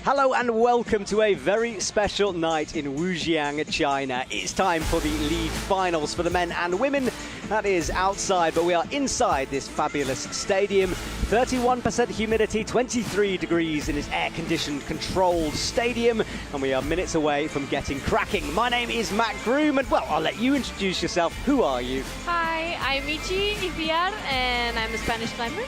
Hello and welcome to a very special night in Wujiang, China. It's time for the league finals for the men and women. That is outside, but we are inside this fabulous stadium. 31% humidity, 23 degrees in this air-conditioned, controlled stadium, and we are minutes away from getting cracking. My name is Matt Groom, and well, I'll let you introduce yourself. Who are you? Hi, I'm Ichi Ipiar, and I'm a Spanish climber.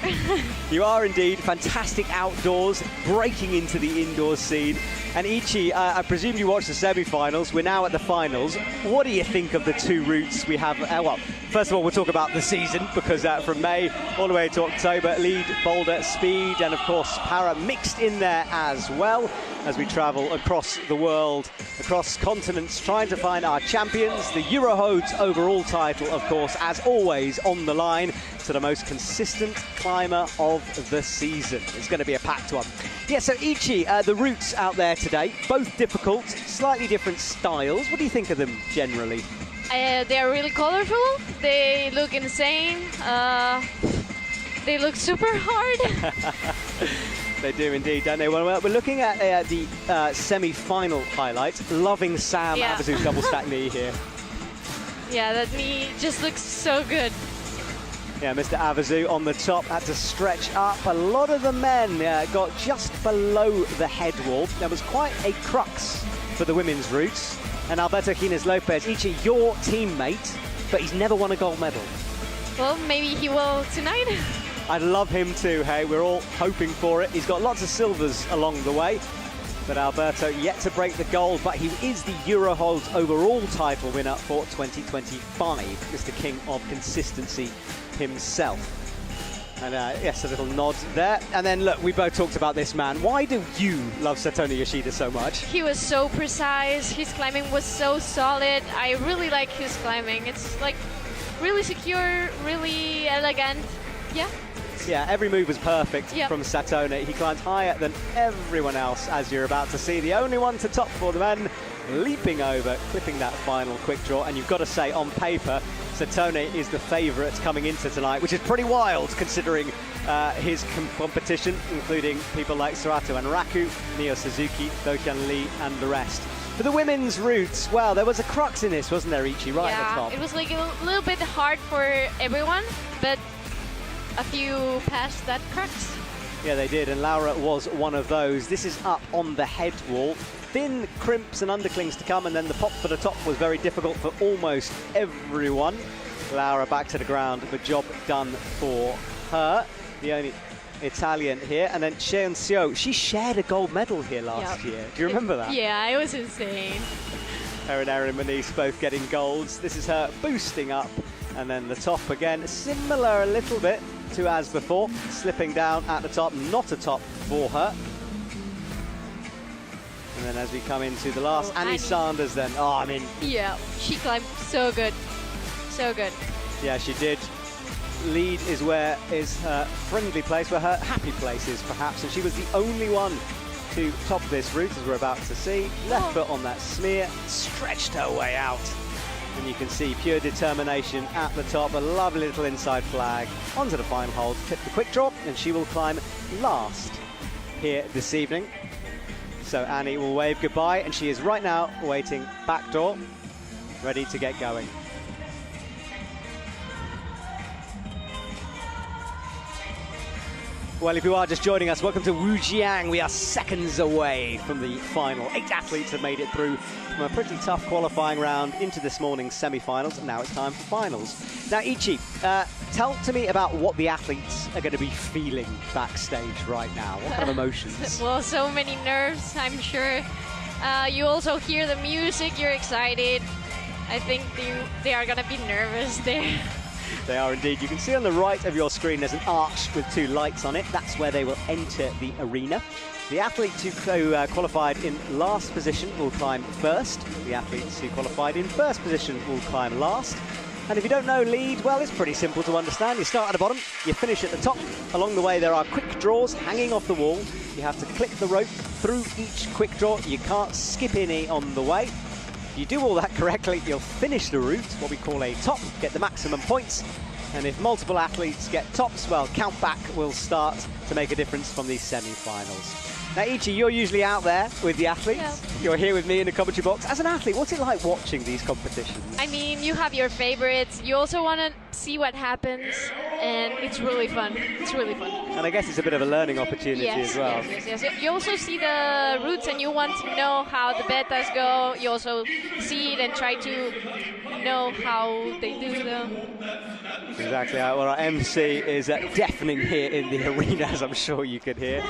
You are indeed fantastic outdoors, breaking into the indoor scene. And Ichi, I presume you watched the semi-finals. We're now at the finals. What do you think of the two routes we have? Well, first of all, we'll talk about the season, because from May all the way to October, lead, boulder, speed, and of course para mixed in there as well, as we travel across the world, across continents, trying to find our champions. The Eurohodes overall title, of course, as always, on the line to the most consistent climber of the season. It's going to be a packed one. Yeah, so Ichi, the routes out there today, both difficult, slightly different styles. What do you think of them generally? They are really colorful. They look insane. They look super hard. They do indeed, don't they? Well, we're looking at the semi-final highlights. Loving Sam Avezou double stack knee here. Yeah, that knee just looks so good. Yeah, Mr. Avezou on the top had to stretch up. A lot of the men got just below the head wall. There was quite a crux for the women's routes. And Alberto López, Ichi, your teammate, but he's never won a gold medal. Well, maybe he will tonight. I'd love him too, hey, we're all hoping for it. He's got lots of silvers along the way, but Alberto yet to break the gold, but he is the Eurohodes overall title winner for 2025, Mr. King of Consistency himself. And yes, a little nod there. And then look, we both talked about this man. Why do you love Satone Yoshida so much? He was so precise, his climbing was so solid. I really like his climbing. It's like really secure, really elegant. Yeah, every move was perfect from Satone. He climbed higher than everyone else, as you're about to see. The only one to top for the men, leaping over, clipping that final quick draw. And you've got to say, on paper, Satone is the favourite coming into tonight, which is pretty wild considering his competition, including people like Sorato Anraku, Suzuki, Dohyun Lee, and the rest. For the women's routes, well, there was a crux in this, wasn't there, Ichi, right at the top? It was like a little bit hard for everyone, but a few passed that crux. Yeah, they did, and Laura was one of those. This is up on the head wall. Thin crimps and underclings to come, and then the pop for the top was very difficult for almost everyone. Laura back to the ground, the job done for her. The only Italian here, and then Cheon Seo, she shared a gold medal here last year. Do you remember that? Yeah, it was insane. Her and Erin Manise both getting golds. This is her boosting up, and then the top again, similar a little bit to as before, slipping down at the top, not a top for her. And then as we come into the last, Annie Sanders then. Yeah, she climbed so good. So good. Yeah, she did. Lead is where is her friendly place, where her happy place is perhaps, and she was the only one to top this route, as we're about to see. Left foot on that smear, stretched her way out. And you can see pure determination at the top, a lovely little inside flag. Onto the final hold, clip the quick drop, and she will climb last here this evening. So Annie will wave goodbye, and she is right now waiting back door, ready to get going. Well, if you are just joining us, welcome to Wujiang. We are seconds away from the final. 8 athletes have made it through from a pretty tough qualifying round into this morning's semi-finals, and now it's time for finals. Now, Ichi, tell to me about what the athletes are going to be feeling backstage right now. What kind of emotions? Well, so many nerves, I'm sure. You also hear the music, you're excited. I think they are going to be nervous there. They are indeed. You can see on the right of your screen there's an arch with 2 lights on it. That's where they will enter the arena. The athletes who qualified in last position will climb first. The athletes who qualified in first position will climb last. And if you don't know lead, well, it's pretty simple to understand. You start at the bottom, you finish at the top. Along the way, there are quick draws hanging off the wall. You have to click the rope through each quick draw. You can't skip any on the way. If you do all that correctly, you'll finish the route, what we call a top, get the maximum points. And if multiple athletes get tops, well, countback will start to make a difference from these semi-finals. Now, Ichi, you're usually out there with the athletes. Yeah. You're here with me in the commentary box. As an athlete, what's it like watching these competitions? I mean, you have your favorites. You also want to see what happens, and it's really fun. It's really fun. And I guess it's a bit of a learning opportunity as well. Yes. You also see the routes, and you want to know how the betas go. You also see it and try to know how they do them. Exactly. Well, our MC is deafening here in the arena, as I'm sure you could hear.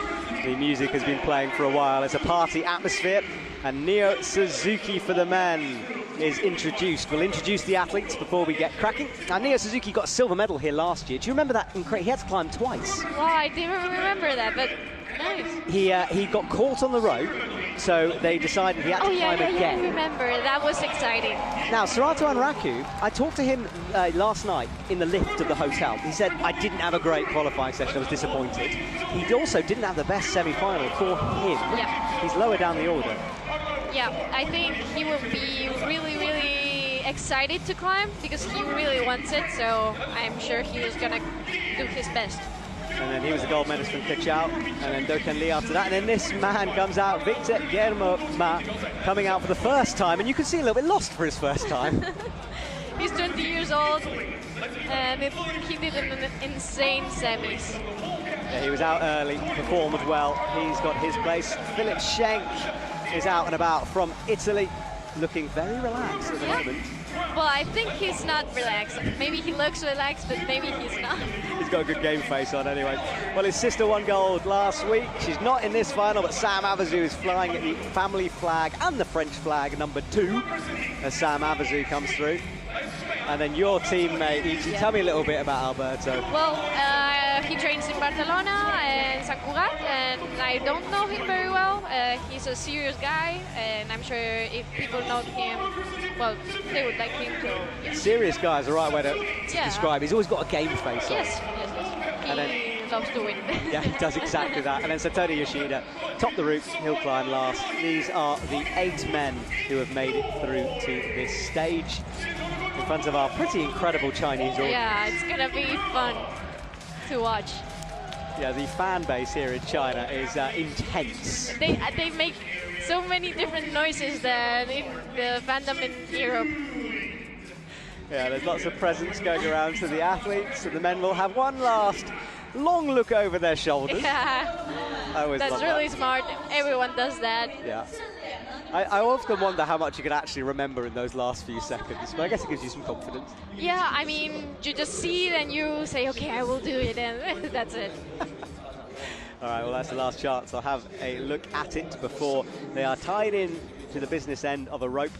The music has been playing for a while. It's a party atmosphere, and Neo Suzuki for the men is introduced. We'll introduce the athletes before we get cracking. Now, Neo Suzuki got a silver medal here last year. Do you remember that? He had to climb twice. Well, I didn't remember that, but nice. He got caught on the rope, so they decided he had to climb again. I remember. That was exciting. Now, Sorato Anraku, I talked to him last night in the lift of the hotel. He said, I didn't have a great qualifying session. I was disappointed. He also didn't have the best semi-final for him. Yeah. He's lower down the order. Yeah, I think he will be really, really excited to climb because he really wants it. So I'm sure he is going to do his best. And then he was the gold medalist from Kachao, and then Dohyun Lee after that. And then this man comes out, Victor Guillermin, coming out for the first time. And you can see a little bit lost for his first time. He's 20 years old, and he did an insane semis. Yeah, he was out early, performed well. He's got his place. Filip Schenk is out and about from Italy, looking very relaxed at the moment. Well, I think he's not relaxed. Maybe he looks relaxed, but maybe he's not. He's got a good game face on anyway. Well, his sister won gold last week. She's not in this final, but Sam Avezou is flying at the family flag and the French flag, number 2, as Sam Avezou comes through. And then your teammate, Ichi, tell me a little bit about Alberto. Well, he trains in Barcelona and Sant Cugat, and I don't know him very well. He's a serious guy, and I'm sure if people know him, well, they would like him too. Yeah. Serious guy is the right way to describe. He's always got a game face on. Yes. He loves to win. Yeah, he does exactly that. And then Satone Yoshida, top the route, he'll climb last. These are the 8 men who have made it through to this stage in front of our pretty incredible Chinese audience. Yeah, it's gonna be fun to watch. Yeah, the fan base here in China is intense. They make so many different noises than in the fandom in Europe. Yeah, there's lots of presents going around to the athletes, and the men will have one last long look over their shoulders. Yeah, that's really smart. Everyone does that. Yeah. I often wonder how much you can actually remember in those last few seconds, but I guess it gives you some confidence. Yeah, I mean, you just see it and you say, okay, I will do it, and that's it. All right, well, that's the last chance. I'll have a look at it before they are tied in to the business end of a rope,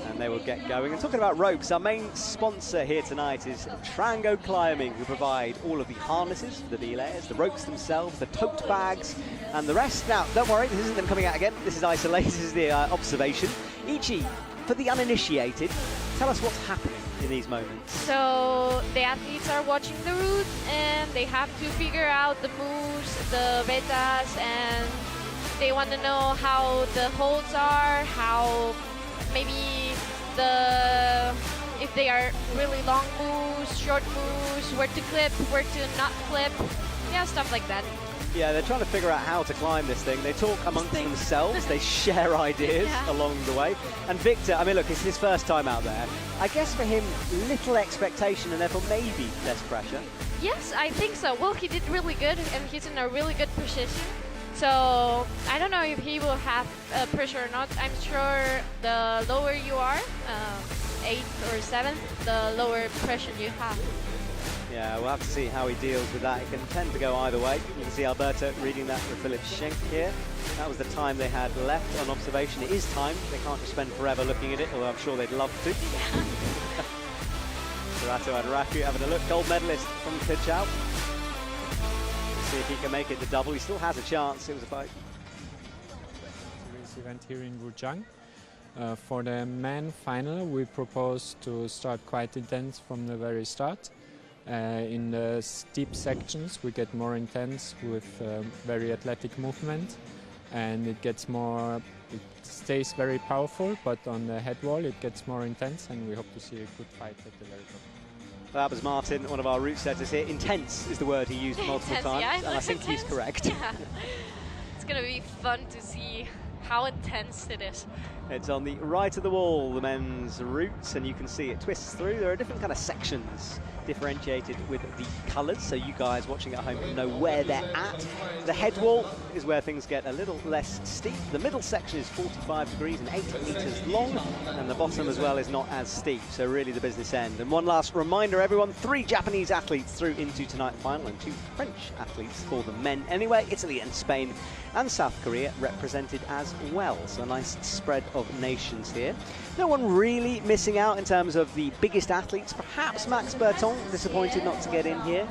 and they will get going. And talking about ropes, our main sponsor here tonight is Trango Climbing, who provide all of the harnesses for the belays, the ropes themselves, the tote bags, and the rest. Now, don't worry, this isn't them coming out again. This is isolated, this is the observation. Ichi, for the uninitiated, tell us what's happening in these moments. So the athletes are watching the route, and they have to figure out the moves, the betas, and they want to know how the holds are, how maybe if they are really long moves, short moves, where to clip, where to not clip, yeah, stuff like that. Yeah, they're trying to figure out how to climb this thing. They talk amongst themselves, they share ideas along the way. And Victor, I mean, look, it's his first time out there. I guess for him, little expectation and therefore maybe less pressure. Yes, I think so. Well, he did really good, and he's in a really good position. So I don't know if he will have pressure or not. I'm sure the lower you are, 8th or 7th, the lower pressure you have. Yeah, we'll have to see how he deals with that. It can tend to go either way. You can see Alberto reading that for Filip Schenk here. That was the time they had left on observation. It is time. They can't just spend forever looking at it, although I'm sure they'd love to. Sorato Anraku having a look. Gold medalist from Kachao. See if he can make it the double. He still has a chance. It was a fight. This event here in Wujiang. For the men final, we propose to start quite intense from the very start. In the steep sections, we get more intense with very athletic movement, and it stays very powerful, but on the head wall it gets more intense, and we hope to see a good fight at the very top. That was Martin, one of our route setters here. Intense is the word he used multiple times, yeah, and I think he's correct. Yeah. It's going to be fun to see how intense it is. It's on the right of the wall, the men's routes, and you can see it twists through. There are different kind of sections differentiated with the colours, so you guys watching at home know where they're at. The head wall is where things get a little less steep. The middle section is 45 degrees and 8 metres long, and the bottom as well is not as steep, so really the business end. And one last reminder, everyone, 3 Japanese athletes through into tonight's final and 2 French athletes for the men. Anyway, Italy and Spain and South Korea represented as well, so a nice spread of nations here. No one really missing out in terms of the biggest athletes. Perhaps Max Berton, disappointed not to get in here.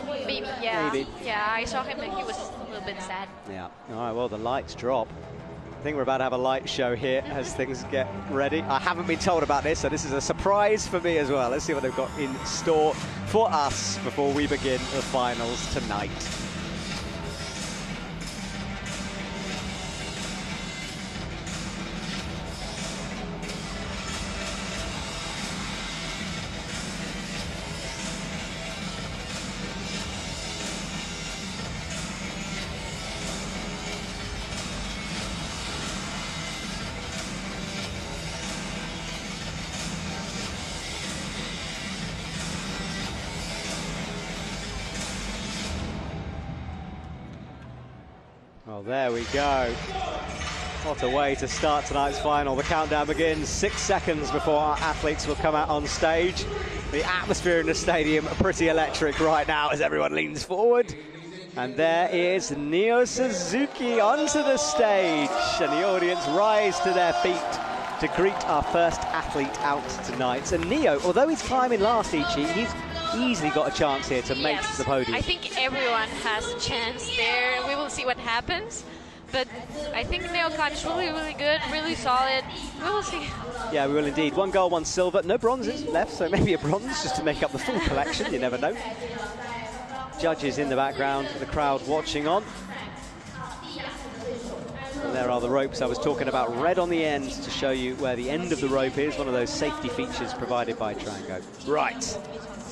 Maybe, yeah. Maybe. Yeah, I saw him and he was a little bit sad. Yeah. All right, well, the lights drop. I think we're about to have a light show here as things get ready. I haven't been told about this, so this is a surprise for me as well. Let's see what they've got in store for us before we begin the finals tonight. Well, there we go. What a way to start tonight's final. The countdown begins 6 seconds before our athletes will come out on stage. The atmosphere in the stadium pretty electric right now as everyone leans forward. And there is Neo Suzuki onto the stage. And the audience rise to their feet to greet our first athlete out tonight. And Neo, although he's climbing last, Ichi, he's easily got a chance here to make the podium. I think everyone has a chance there. We will see what happens. But I think Neo climbs really, really good, really solid. We will see. Yeah, we will indeed. 1 gold, 1 silver. No bronzes left, so maybe a bronze just to make up the full collection. You never know. Judges in the background, the crowd watching on. And there are the ropes I was talking about, red on the end to show you where the end of the rope is, one of those safety features provided by Trango. Right,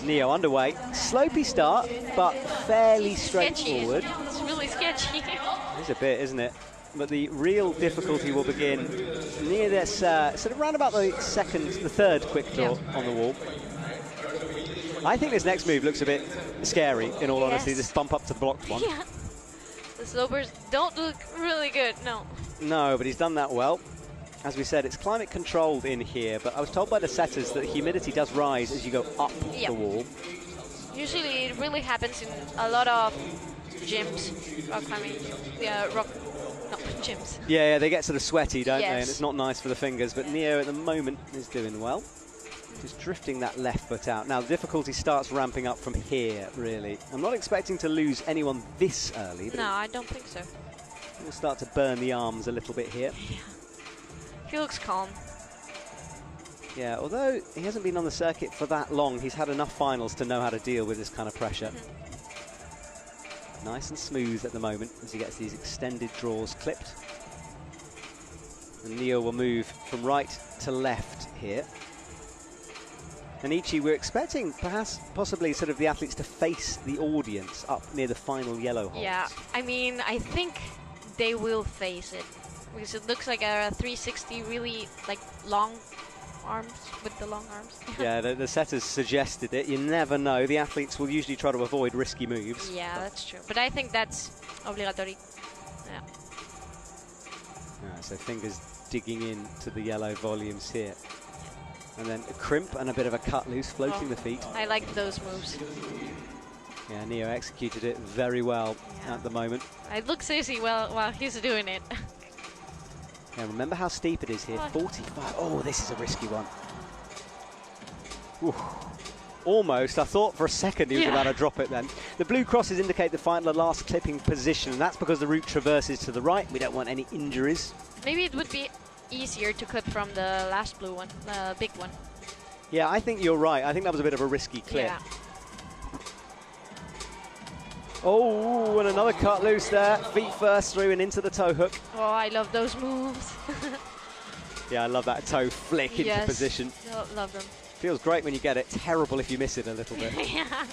Neo underway. Slopey start, but fairly straightforward. Sketchy. It's really sketchy. It's a bit, isn't it? But the real difficulty will begin near this, sort of round about the third quick draw on the wall. I think this next move looks a bit scary, in all honesty, this bump up to the blocked one. Yeah. The slopers don't look really good, no. No, but he's done that well. As we said, it's climate controlled in here, but I was told by the setters that humidity does rise as you go up the wall. Usually it really happens in a lot of gyms, rock climbing, gyms. Yeah, they get sort of sweaty, don't they? And Yes. it's not nice for the fingers, but Neo at the moment is doing well. Just drifting that left foot out. Now, the difficulty starts ramping up from here, really. I'm not expecting to lose anyone this early. But No, I don't think so. we'll start to burn the arms a little bit here. Yeah. He looks calm. Yeah, although he hasn't been on the circuit for that long, he's had enough finals to know how to deal with this kind of pressure. Nice and smooth at the moment as he gets these extended draws clipped. And Neo will move from right to left here. And Ichi, we're expecting possibly sort of the athletes to face the audience up near the final yellow holds. Yeah, I mean, I think they will face it because it looks like a 360, really like long arms with the long arms. Yeah, the setters suggested it. You never know. The athletes will usually try to avoid risky moves. Yeah, that's true. But I think that's obligatory. Yeah. So fingers digging into the yellow volumes here. And then a crimp and a bit of a cut loose, floating the feet. I like those moves. Yeah, Neo executed it very well at the moment. It looks easy while he's doing it. Yeah, remember how steep it is here, 45. Oh, this is a risky one. Ooh. Almost. I thought for a second he was about to drop it then. The blue crosses indicate the final last clipping position, and that's because the route traverses to the right. We don't want any injuries. Maybe it would be easier to clip from the last blue one, the big one. Yeah, I think you're right. I think that was a bit of a risky clip. Yeah. Oh, and another cut loose there. Feet first through and into the toe hook. Oh, I love those moves. Yeah, I love that toe flick into position. Love them. Feels great when you get it, terrible if you miss it a little bit. Yeah,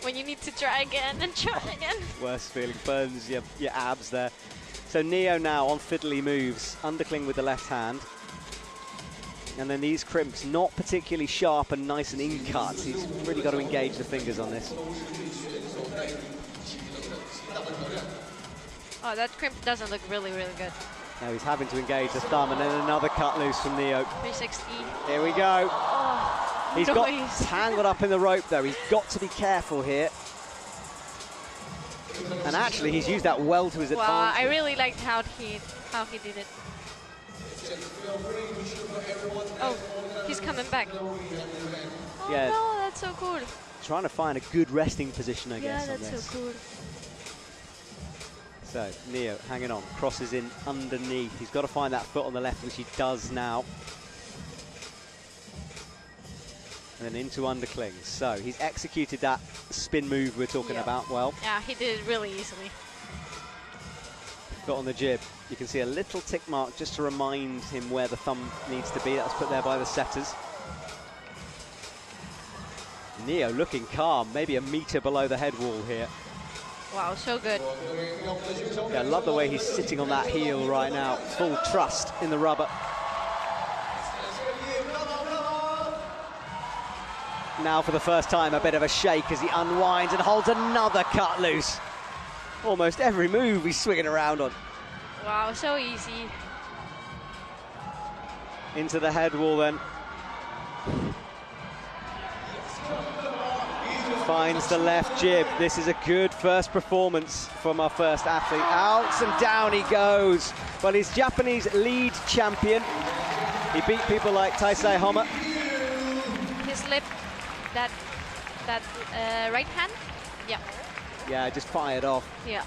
when you need to try again and try again. Worst feeling, burns your abs there. So Neo now on fiddly moves, undercling with the left hand. And then these crimps, not particularly sharp and nice and in-cut. He's really got to engage the fingers on this. Oh, that crimp doesn't look really, really good. Now he's having to engage the thumb, and then another cut loose from Neo. 360. Here we go. Oh, He's got tangled up in the rope though. He's got to be careful here. And actually, he's used that well to his advantage. Wow, I really liked how he did it. Oh, he's coming back. Oh yeah. No, that's so cool. Trying to find a good resting position, I guess. Yeah, that's so cool. So Neo hanging on, crosses in underneath. He's got to find that foot on the left, which he does now. And then into underclings. So he's executed that spin move we're talking about well. Yeah, he did it really easily. Got on the jib. You can see a little tick mark just to remind him where the thumb needs to be. That was put there by the setters. Neo looking calm, maybe a meter below the head wall here. Wow, so good. Yeah, I love the way he's sitting on that heel right now. Full trust in the rubber. Now for the first time, a bit of a shake as he unwinds and holds another cut loose. Almost every move he's swinging around on. Wow, so easy. Into the head wall then. Finds the left jib. This is a good first performance from our first athlete. Out and down he goes. Well, he's Japanese lead champion. He beat people like Taisei Homa. He slipped that right hand. Yeah. Yeah, just fired off. Yeah.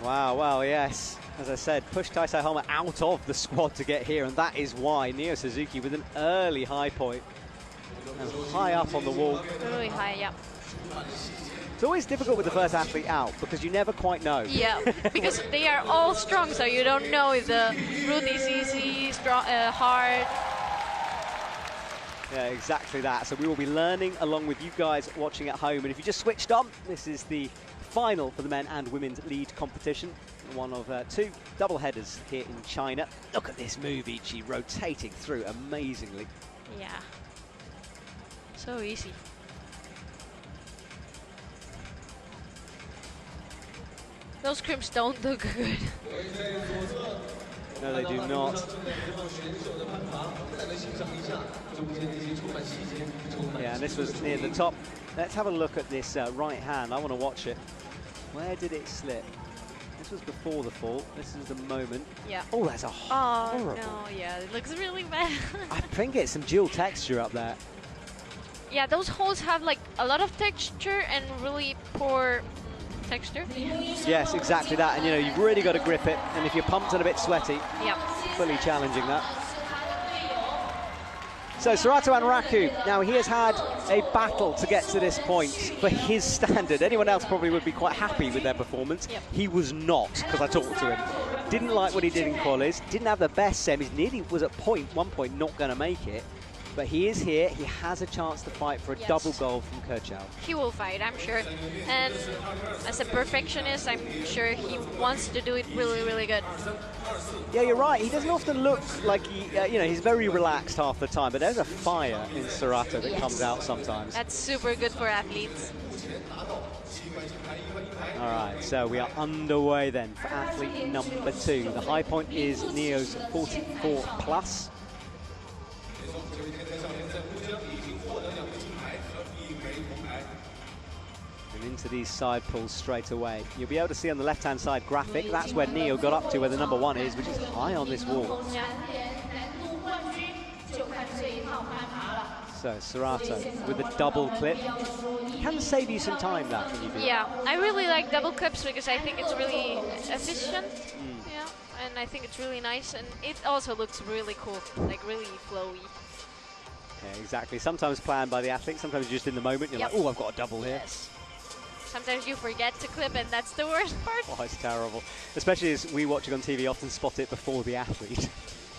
Wow, well, yes. As I said, pushed Taisei Homa out of the squad to get here, and that is why Neo Suzuki with an early high point. And high up on the wall. Really high, yeah. It's always difficult with the first athlete out because you never quite know. Yeah, because they are all strong, so you don't know if the route is easy, strong, hard. Yeah, exactly that. So we will be learning along with you guys watching at home. And if you just switched on, this is the final for the men and women's lead competition. One of two double headers here in China. Look at this move, Ichi, rotating through amazingly. Yeah. So easy. Those crimps don't look good. No, they do not. Yeah, and this was near the top. Let's have a look at this right hand. I want to watch it. Where did it slip? This was before the fall. This is the moment. Yeah. Oh, that's a horrible. Oh, no, yeah, it looks really bad. I think it's some dual texture up there. Yeah, those holes have like a lot of texture and really poor texture. Yes, exactly that. And you know, you've really got to grip it. And if you're pumped and a bit sweaty, yeah, fully challenging that. So Sorato Anraku, now he has had a battle to get to this point for his standard. Anyone else probably would be quite happy with their performance. Yep. He was not, because I talked to him. Didn't like what he did in qualies, didn't have the best semis, nearly was at one point not going to make it. But he is here, he has a chance to fight for a double gold from Kerchow. He will fight, I'm sure. And as a perfectionist, I'm sure he wants to do it really, really good. Yeah, you're right. He doesn't often look like he, you know, he's very relaxed half the time, but there's a fire in Sorato that comes out sometimes. That's super good for athletes. All right, so we are underway then for athlete number 2. The high point is Neo's 44 plus. And into these side pulls straight away. You'll be able to see on the left-hand side graphic, that's where Neo got up to, where the number 1 is, which is high on this wall. Yeah. So Sorato with a double clip. Can save you some time, that, when you do Yeah, I really like double clips because I think it's really efficient. Mm. Yeah, and I think it's really nice, and it also looks really cool, like really flowy. Yeah, exactly. Sometimes planned by the athlete, sometimes just in the moment, you're like, oh, I've got a double here. Yes. Sometimes you forget to clip, and that's the worst part. Oh, it's terrible. Especially as we watching on TV often spot it before the athlete.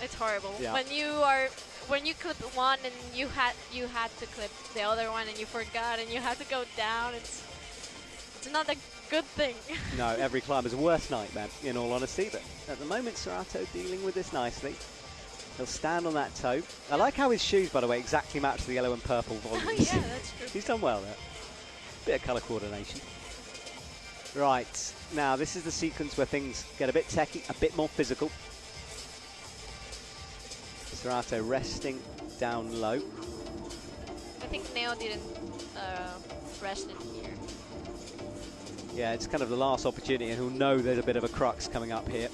It's horrible. Yeah. When you clip one and you had to clip the other one and you forgot and you had to go down. It's not a good thing. No, every climber's worst nightmare, in all honesty. But at the moment, Sorato dealing with this nicely. He'll stand on that toe. I like how his shoes, by the way, exactly match the yellow and purple volumes. Yeah, that's true. He's done well there. Bit of colour coordination. Right, now this is the sequence where things get a bit techie, a bit more physical. Sorato resting down low. I think Neo didn't rest in here. Yeah, it's kind of the last opportunity, and he'll know there's a bit of a crux coming up here.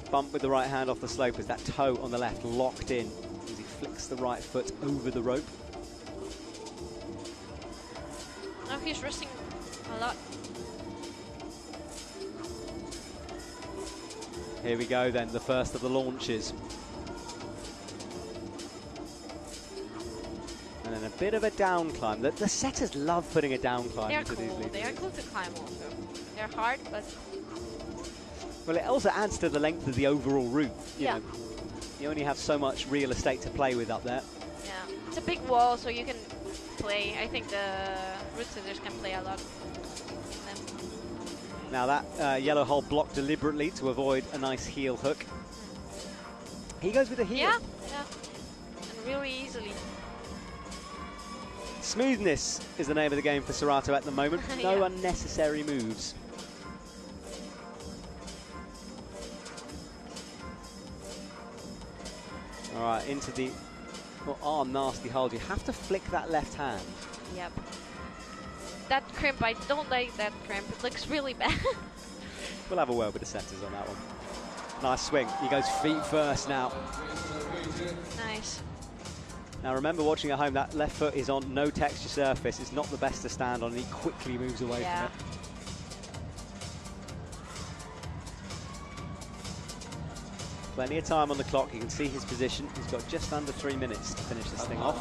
Bump with the right hand off the slope as that toe on the left locked in as he flicks the right foot over the rope. Now he's resting a lot. Here we go then, the first of the launches. And then a bit of a down climb. The setters love putting a down climb into these leads. They are cool to climb also. They're hard, but... Well, it also adds to the length of the overall route. You Yeah. know, you only have so much real estate to play with up there. Yeah. It's a big wall, so you can play. I think the root scissors can play a lot. Now that yellow hole blocked deliberately to avoid a nice heel hook. He goes with a heel. Yeah, yeah. And really easily. Smoothness is the name of the game for Sorato at the moment. No Yeah. unnecessary moves. All right, into the arm nasty hold. You have to flick that left hand. Yep. That crimp, I don't like that crimp. It looks really bad. We'll have a word with the setters on that one. Nice swing. He goes feet first now. Nice. Now remember, watching at home, that left foot is on no texture surface. It's not the best to stand on, and he quickly moves away from it. Plenty of time on the clock. You can see his position. He's got just under 3 minutes to finish this thing off.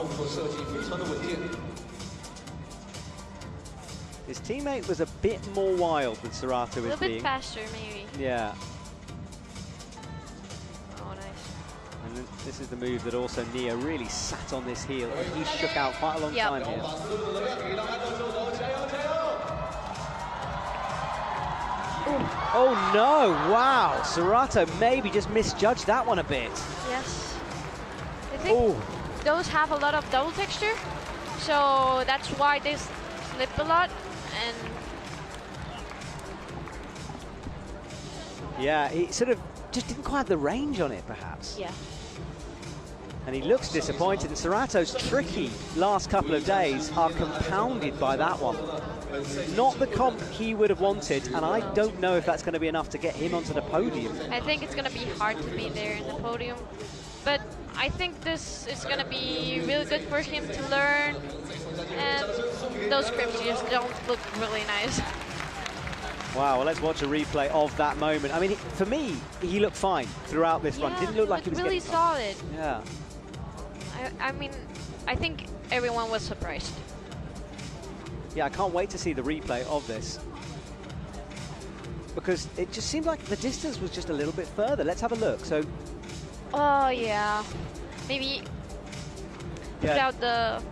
His teammate was a bit more wild than Sorato is being. A little bit faster, maybe. Yeah. Oh, nice. And then this is the move that also Nia really sat on this heel. And he shook out quite a long time here. Oh no, wow. Sorato maybe just misjudged that one a bit. Yes. I think those have a lot of double texture, so that's why they slip a lot. And yeah, he sort of just didn't quite have the range on it, perhaps. yeah. And he looks disappointed. And Sorato's tricky last couple of days are compounded by that one. Not the comp he would have wanted, and I don't know if that's going to be enough to get him onto the podium. I think it's going to be hard to be there in the podium, but I think this is going to be really good for him to learn, and those crimps just don't look really nice. Wow, well, let's watch a replay of that moment. I mean, for me, he looked fine throughout this run. Didn't look like he was really getting solid. Yeah. I mean, I think everyone was surprised. Yeah, I can't wait to see the replay of this, because it just seemed like the distance was just a little bit further. Let's have a look. So, Oh, yeah. Maybe put out the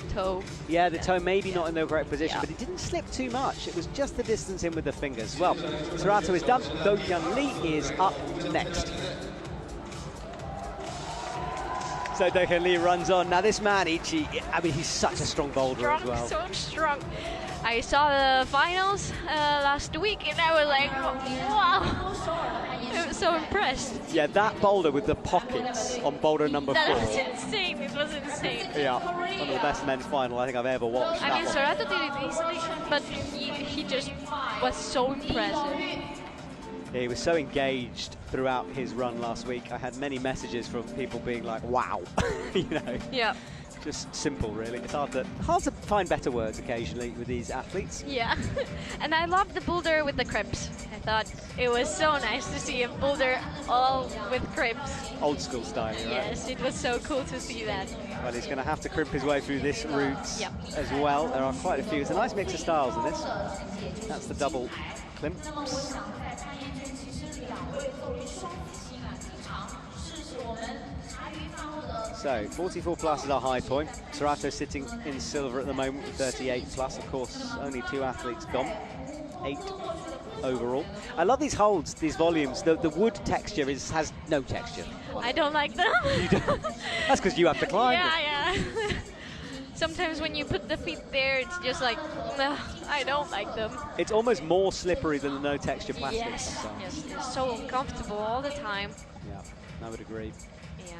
toe. yeah, the toe maybe not in the correct position, Yeah. but it didn't slip too much. It was just the distance in with the fingers. Well, Sorato is done. Dohyun Lee is up next. So Dohyun Lee runs on. Now this man, Ichi, I mean, he's such a strong boulder as well. So strong. I saw the finals last week and I was like, wow. I was so impressed. Yeah, that boulder with the pockets on boulder number 4. That was insane. It was insane. Yeah, one of the best men's final I think I've ever watched. I mean, that Sorato did it easily, but he just was so impressive. Yeah, he was so engaged throughout his run last week. I had many messages from people being like, wow, you know. Yeah. Just simple, really. It's hard to find better words occasionally with these athletes. Yeah. And I loved the boulder with the crimps. I thought it was so nice to see a boulder all with crimps. Old school style, right? Yes, it was so cool to see that. Well, he's going to have to crimp his way through this route as well. There are quite a few. It's a nice mix of styles in this. That's the double Klimt. So 44 plus is our high point. Sorato sitting in silver at the moment with 38 plus. Of course, only 2 athletes gone. 8 overall. I love these holds, these volumes. The wood texture has no texture. I don't like them. That's because you have to climb. Yeah. Sometimes when you put the feet there, it's just like, no, I don't like them. It's almost more slippery than the no texture plastics. Yes, So. yes, it's so uncomfortable all the time. Yeah, I would agree. Yeah.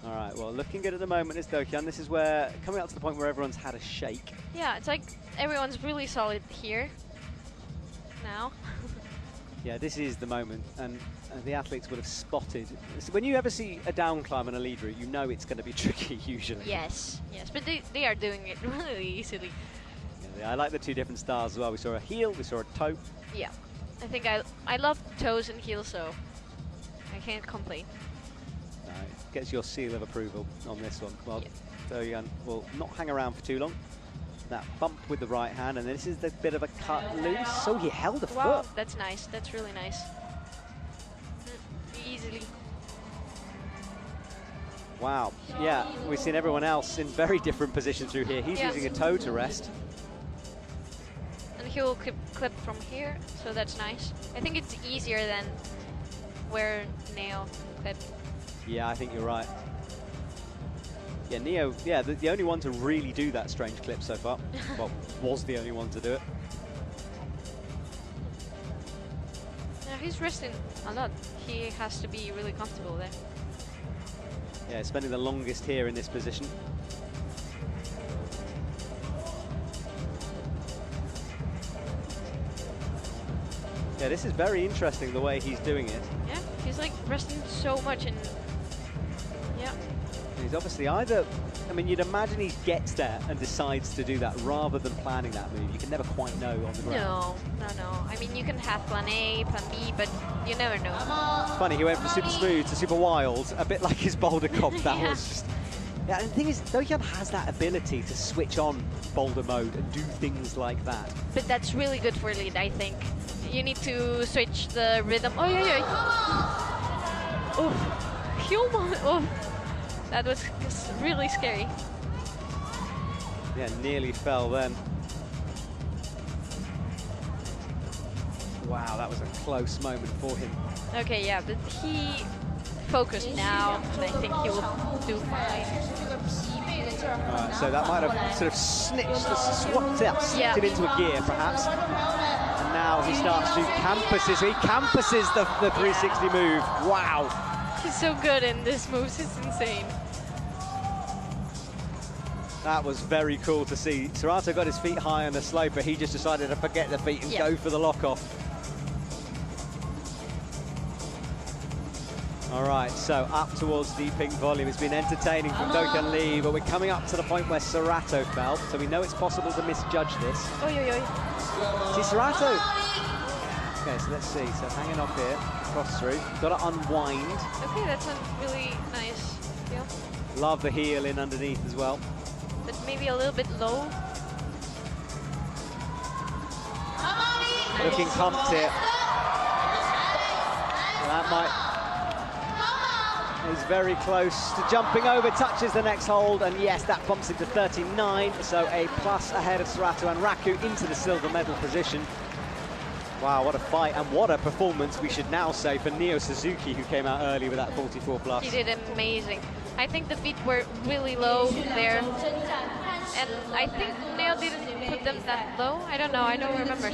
All right, well, looking good at the moment is Dohyun. This is where, coming up to the point where everyone's had a shake. Yeah, it's like everyone's really solid here now. Yeah, this is the moment, and the athletes would have spotted. So when you ever see a down climb on a lead route, you know it's going to be tricky usually. Yes, but they are doing it really easily. Yeah, I like the 2 different styles as well. We saw a heel, we saw a toe. Yeah, I think I love toes and heels, so I can't complain. Gets your seal of approval on this one. Well, Yeah. Dohyun will not hang around for too long. That bump with the right hand, and this is the bit of a cut loose. So he held the Wow, foot. that's nice. That's really nice. Easily. Wow. Yeah, we've seen everyone else in very different positions through here. He's using a toe to rest. And he will clip from here, so that's nice. I think it's easier than where Neo clipped. Yeah, I think you're right. Yeah, Neo, yeah, the only one to really do that strange clip so far. Well, was the only one to do it. Yeah, he's resting a lot. He has to be really comfortable there. Yeah, spending the longest here in this position. Yeah, this is very interesting the way he's doing it. Yeah, he's like resting so much, and yeah. He's obviously either, I mean, you'd imagine he gets there and decides to do that rather than planning that move. You can never quite know on the ground. No. I mean, you can have plan A, plan B, but you never know. It's funny, he went from super smooth to super wild, a bit like his boulder comp. That Yeah. was just... Yeah, and the thing is, Dohyun has that ability to switch on boulder mode and do things like that. But that's really good for lead, I think. You need to switch the rhythm. Oh, yeah. Oh, he almost... Oh. That was really scary. Yeah, nearly fell then. Wow, that was a close moment for him. Okay, yeah, but he focused now, and I think he will do fine. Alright, so that might have sort of snitched, swapped him into a gear perhaps. And now he starts to campuses. He campuses the 360 move. Wow. He's so good in this moves, it's insane. That was very cool to see. Sorato got his feet high on the slope, but he just decided to forget the feet and go for the lock-off. All right, so up towards the pink volume. It's been entertaining from Dohyun Lee, but we're coming up to the point where Sorato fell, so we know it's possible to misjudge this. See, Sorato... Okay, so let's see. So hanging off here, cross through. Got to unwind. Okay, that's a really nice feel. Love the heel in underneath as well. But maybe a little bit low. Looking pumped here. That might... He's very close to jumping over, touches the next hold, and yes, that bumps him to 39, so a plus ahead of Sorato Anraku into the silver medal position. Wow, what a fight, and what a performance, we should now say, for Neo Suzuki, who came out early with that 44 plus. He did amazing. I think the feet were really low there, and I think Neo didn't put them that low. I don't know, I don't remember.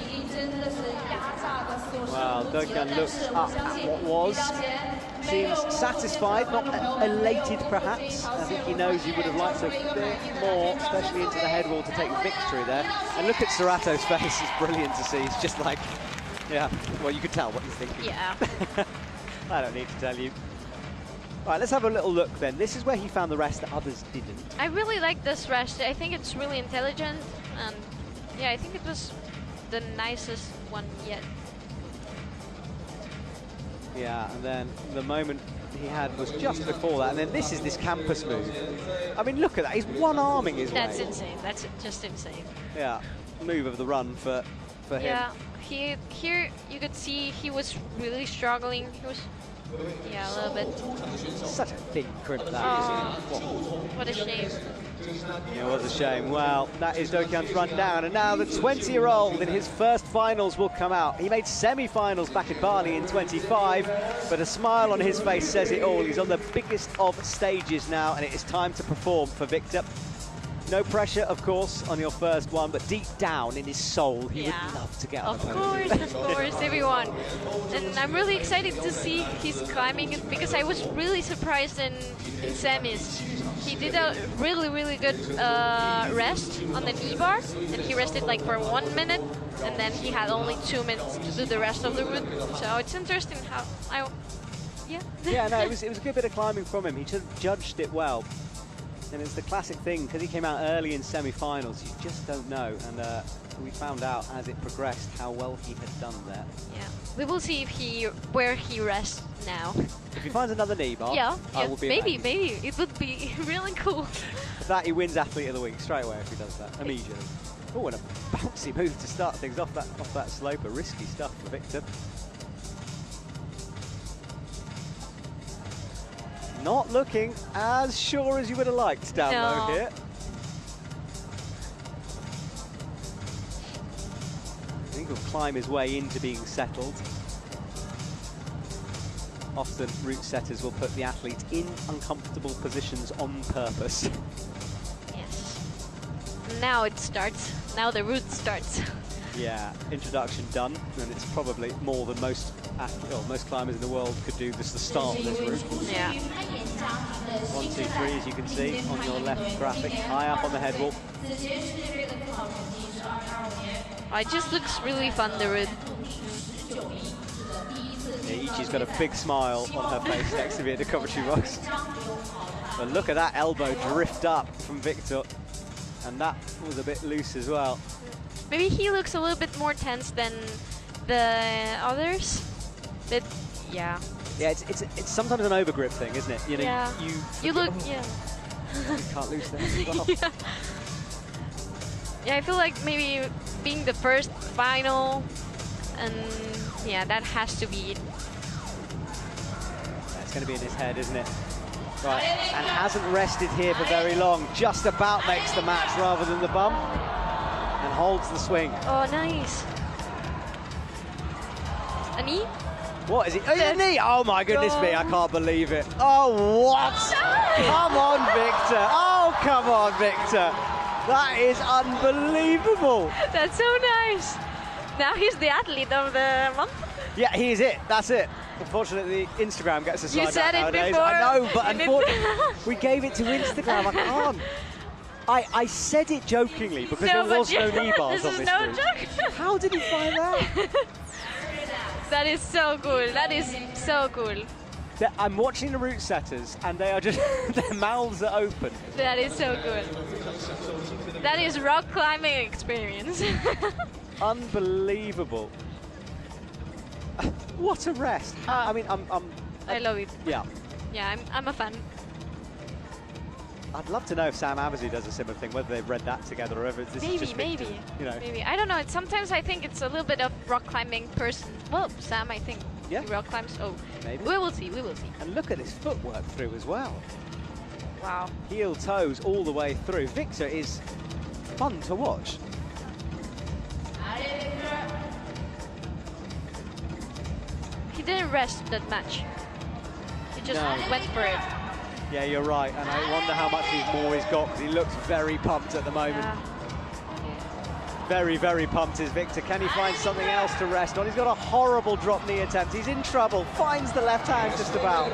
Well, Dohyun looks up at what was. Seems satisfied, not elated perhaps. I think he knows he would have liked a bit more, especially into the head wall, to take victory there. And look at Sorato's face, it's brilliant to see. It's just like, yeah, well, you could tell what he's thinking. Yeah. I don't need to tell you. All right, let's have a little look then. This is where he found the rest that others didn't. I really like this rush. I think it's really intelligent, and yeah, I think it was the nicest one yet. Yeah, and then the moment he had was just before that, and then this is this campus move. I mean, look at that, he's one-arming his way. That's insane, that's just insane. Yeah, move of the run for him. Yeah, Here you could see he was really struggling. He was, yeah, a little bit. Such a thin crimp that is. What a shame. It was a shame. Well, that is Dohyun's run down, and now the 20-year-old in his first finals will come out. He made semi-finals back in Bali in 25, but a smile on his face says it all. He's on the biggest of stages now, and it is time to perform for Victor. No pressure, of course, on your first one, but deep down in his soul, he would love to get on the podium. Of course, everyone. And I'm really excited to see he's climbing because I was really surprised in semis. He did a really good rest on the knee bar, and he rested like for 1 minute, and then he had only 2 minutes to do the rest of the route. So it's interesting how Yeah, no, it was a good bit of climbing from him. He just judged it well. And it's the classic thing, because he came out early in semi-finals, you just don't know. And we found out as it progressed how well he had done there. Yeah, we will see if where he rests now. If he finds another knee bar, I will be maybe it would be really cool. For that, he wins Athlete of the Week straight away if he does that, immediately. Oh, and a bouncy move to start things off that slope. A risky stuff for Victor. Not looking as sure as you would have liked down low here. I think he'll climb his way into being settled. Often route setters will put the athlete in uncomfortable positions on purpose. Yes. Now it starts. Now the route starts. Yeah, introduction done, and it's probably more than most climbers in the world could do just the start of this route. Yeah. 1, 2, 3, as you can see on your left graphic, high up on the head wall. It just looks really fun, the route. Yeah, Ichi's got a big smile on her face next to me at the commentary box. But look at that elbow drift up from Victor, and that was a bit loose as well. Maybe he looks a little bit more tense than the others. But yeah. Yeah, it's sometimes an overgrip thing, isn't it? You know, you look, you can't lose that as well. Yeah, I feel like maybe being the first final, and yeah, that has to be it. That's going to be in his head, isn't it? Right, and hasn't rested here for very long. Just about makes the match rather than the bump. And holds the swing. Oh, nice. A knee? What is it? Oh, a knee! Oh my goodness me, I can't believe it. Oh, what? Come on, Victor. Oh, come on, Victor. That is unbelievable. That's so nice. Now he's the athlete of the month. Yeah, he is it. That's it. Unfortunately, Instagram gets us like that nowadays. Before. I know, but unfortunately, we gave it to Instagram. I can't. I said it jokingly because there was no knee bars on this route. Joke. How did he find that? That is so cool. That is so cool. I'm watching the route setters and they are just, their mouths are open. That is so good. That is rock climbing experience. Unbelievable. What a rest. I mean, I love it. Yeah. Yeah, I'm a fan. I'd love to know if Sam Avezou does a similar thing, whether they've read that together or whether this is just Victor, you know. Maybe. I don't know. Sometimes I think it's a little bit of rock climbing person. Well, Sam, I think. Yeah. He rock climbs. Oh, maybe. We will see. We will see. And look at his footwork through as well. Wow. Heel toes all the way through. Victor is fun to watch. He didn't rest that much. He just went for it. Yeah, you're right, and I wonder how much more he's got because he looks very pumped at the moment. Yeah. Very, very pumped is Victor. Can he find something else to rest on? He's got a horrible drop knee attempt. He's in trouble. Finds the left hand just about.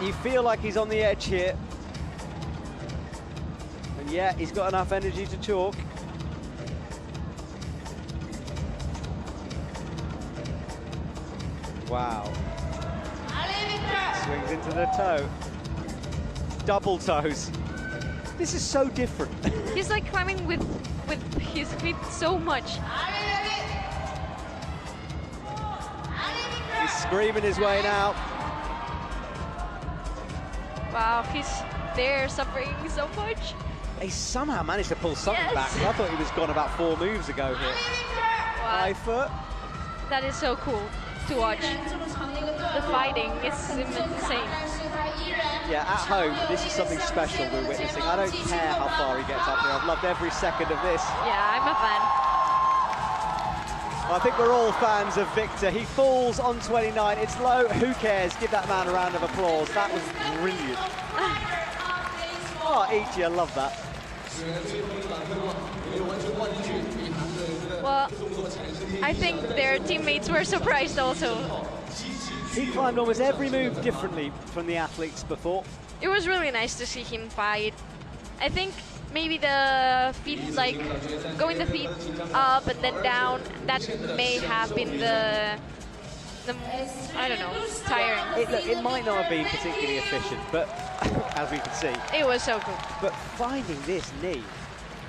You feel like he's on the edge here. And yeah, he's got enough energy to chalk. Wow. Swings into the toe. Double toes. This is so different. He's like climbing with his feet so much. He's screaming his way now. Wow, he's there suffering so much. he somehow managed to pull something Yes. back. I thought he was gone about 4 moves ago here. Wow. High foot. That is so cool to watch. The fighting is insane. Yeah, at home, this is something special we're witnessing. I don't care how far he gets up here. I've loved every second of this. Yeah, I'm a fan. I think we're all fans of Victor. He falls on 29. It's low. Who cares? Give that man a round of applause. That was brilliant. Oh, Ichi, I love that. Well, I think their teammates were surprised also. He climbed almost every move differently from the athletes before. It was really nice to see him fight. I think maybe the feet, like going the feet up and then down, that may have been the I don't know, tiring. Look, it might not have been particularly efficient, but as we can see. It was so cool. But finding this knee,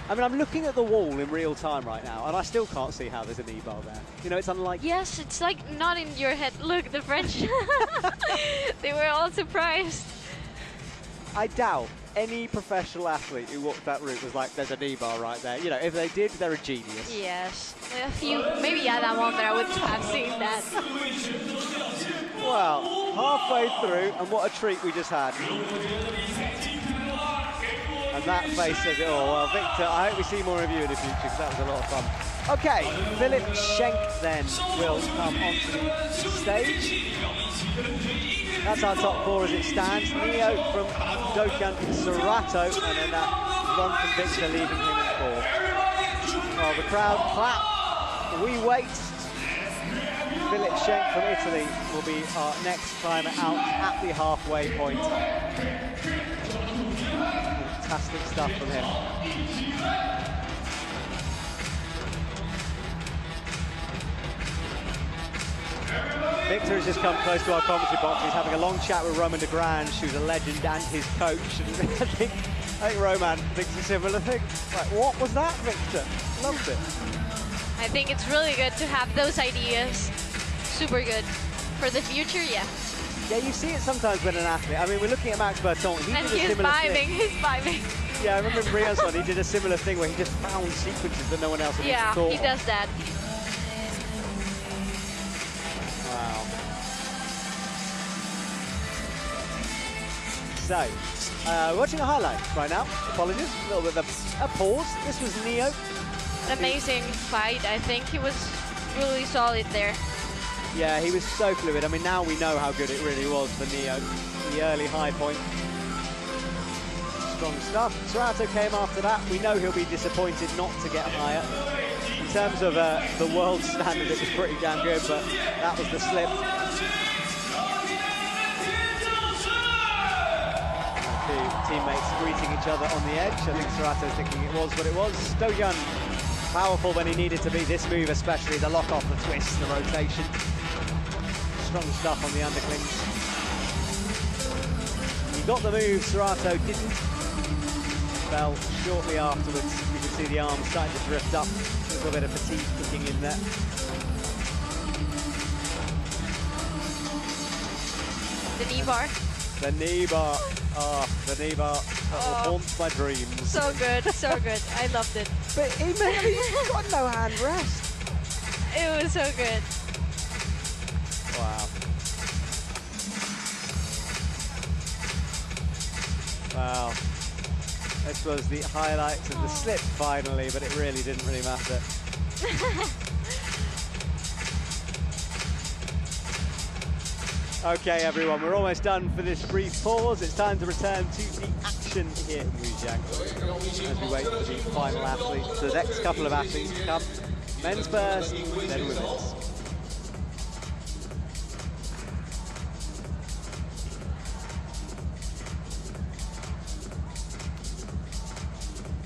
I mean, I'm looking at the wall in real time right now, and I still can't see how there's a knee bar there. You know, it's unlike... Yes, it's like not in your head. Look, the French, they were all surprised. I doubt any professional athlete who walked that route was like, there's a knee bar right there. You know, if they did, they're a genius. Yes, a few, maybe at that moment I would have seen that. Well, halfway through, and what a treat we just had. And that face says it all. Well, Victor, I hope we see more of you in the future, because that was a lot of fun. Okay, Filip Schenk then will come onto the stage. That's our top 4 as it stands. Neo from Dohyun, Sorato, and then that run from Victor leaving him in 4th. Well, the crowd clap. We wait. Filip Schenk from Italy will be our next climber out at the halfway point. Fantastic stuff from him. Victor has just come close to our commentary box. He's having a long chat with Roman de Grange, who's a legend and his coach. And I think Roman thinks a similar thing. Like, what was that, Victor? Loved it. I think it's really good to have those ideas. Super good. For the future, yeah. Yeah, you see it sometimes when an athlete, I mean, we're looking at Max Berton. He And did a he's similar vibing, thing. he's vibing. Yeah, I remember in Briançon, he did a similar thing where he just found sequences that no one else had Yeah, thought he of. does that. Wow. So, watching a highlight right now. Apologies, a little bit of a pause. This was Neo. Amazing fight. I think he was really solid there. Yeah, he was so fluid. I mean, now we know how good it really was for Neo. The early high point. Strong stuff. Sorato came after that. We know he'll be disappointed not to get higher. In terms of the world standard, it was pretty damn good, but that was the slip. Two teammates greeting each other on the edge. I think Sorato's thinking it was what it was. Dohyun, powerful when he needed to be. This move especially, the lock off, the twist, the rotation. Strong stuff on the underclings. He got the move, Sorato didn't. Fell shortly afterwards. You can see the arms starting to drift up. A little bit of fatigue kicking in there. The knee bar. The knee bar. Oh, the knee bar. That will haunt my dreams. So good, so good. I loved it. But he's got no hand rest. It was so good. Wow. Wow. This was the highlights of the slip finally, but it really didn't really matter. Okay, everyone, we're almost done for this brief pause. It's time to return to the action here in Wujiang as we wait for the final athletes, the next couple of athletes to come. Men's first, then women's.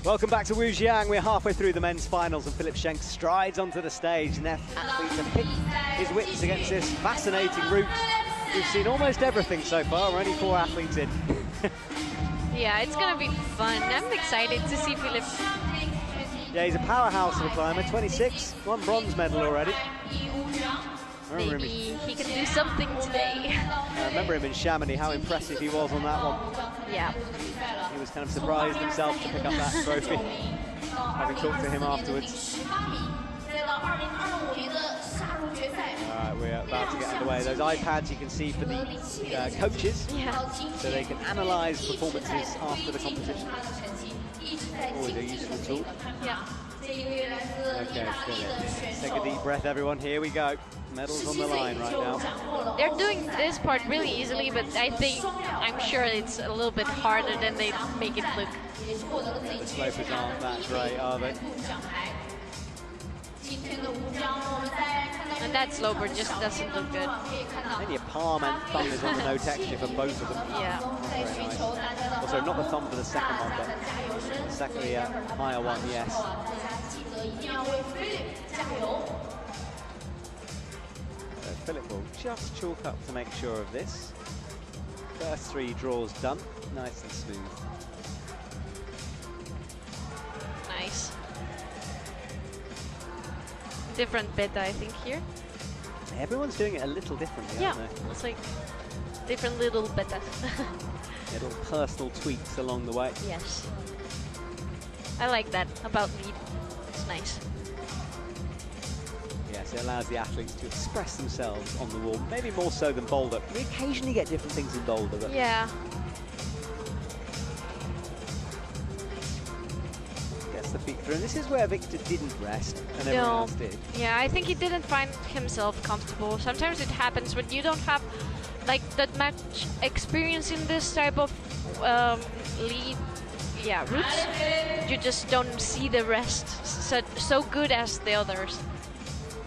Welcome back to Wujiang. We're halfway through the men's finals and Filip Schenk strides onto the stage. And athletes have picked his wits against this fascinating route. We've seen almost everything so far. We're only 4 athletes in. Yeah, it's gonna be fun. I'm excited to see Filip. Yeah, he's a powerhouse of a climber, 26, 1 bronze medal already. Maybe he can do something today. I remember him in Chamonix, how impressive he was on that one. Yeah. He was kind of surprised himself to pick up that trophy, having talked to him afterwards. Alright, we're about to get underway. Those iPads you can see for the coaches, so they can analyse performances after the competition. Always a useful tool. Yeah. Okay, Filip. Take a deep breath, everyone. Here we go. Medals on the line right now. They're doing this part really easily, but I'm sure it's a little bit harder than they make it look. The slopers aren't that great, are they? And that sloper just doesn't look good. Then your palm and thumb is on the no texture for both of them. Yeah. Very nice. Also, not the thumb for the second one, but the second, higher one, yes. So Filip will just chalk up to make sure of this. First 3 draws done, nice and smooth. Nice. Different beta, I think, here. Everyone's doing it a little differently, Yeah, aren't they? it's like different little betas. Little personal tweaks along the way. Yes. I like that about lead. It's nice. Yes, it allows the athletes to express themselves on the wall, maybe more so than boulder. We occasionally get different things in boulder, but Yeah. gets the feet through. And this is where Victor didn't rest, and everyone else did. Yeah, I think he didn't find himself comfortable. Sometimes it happens when you don't have like that much experience in this type of lead, routes. You just don't see the rest so good as the others.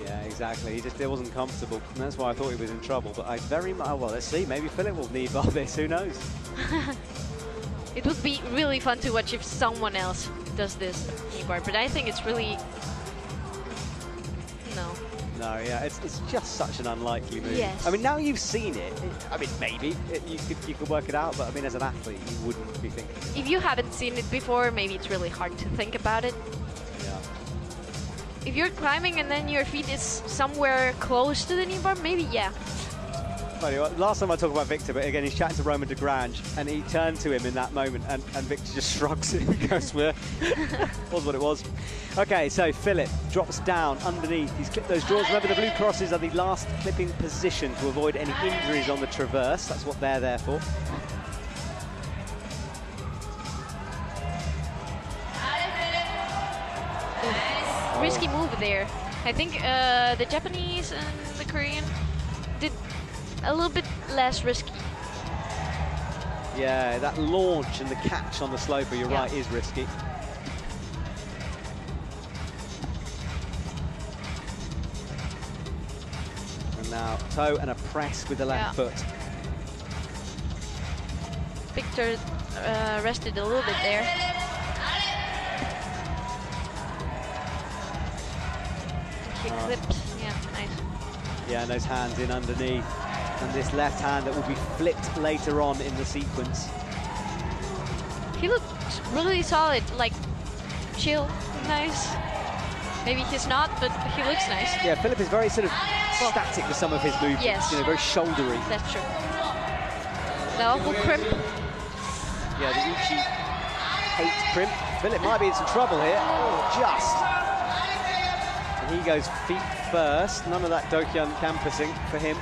Yeah, exactly. It wasn't comfortable, and that's why I thought he was in trouble. But I very much, well, let's see. Maybe Filip will need bar this. Who knows? It would be really fun to watch if someone else does this keyboard, but I think it's really No, yeah, it's just such an unlikely move. Yes. I mean, now you've seen it. I mean, maybe you could work it out, but I mean, as an athlete, you wouldn't be thinking. If you haven't seen it before, maybe it's really hard to think about it. Yeah. If you're climbing and then your feet is somewhere close to the knee bar, maybe Funny, last time I talked about Victor, but again, he's chatting to Roman de Grange, and he turned to him in that moment, and Victor just shrugs it and goes, well, was what it was. Okay, so Filip drops down underneath. He's clipped those draws. Remember, the blue crosses are the last clipping position to avoid any injuries on the traverse. That's what they're there for. Risky move there. I think the Japanese and the Korean did a little bit less risky. Yeah, that launch and the catch on the sloper, you're right, is risky. And now toe and a press with the left foot. Victor rested a little bit there. Kick flips, nice. Yeah, and those hands in underneath. And this left hand that will be flipped later on in the sequence. He looks really solid, like chill, nice. Maybe he's not, but he looks nice. Yeah, Filip is very sort of static with some of his movements. Yes. You know, very shouldery. That's true. The elbow crimp. Yeah, the Ichi 8 crimp. Filip might be in some trouble here. Oh, just. And he goes feet first. None of that Dohyun campusing for him.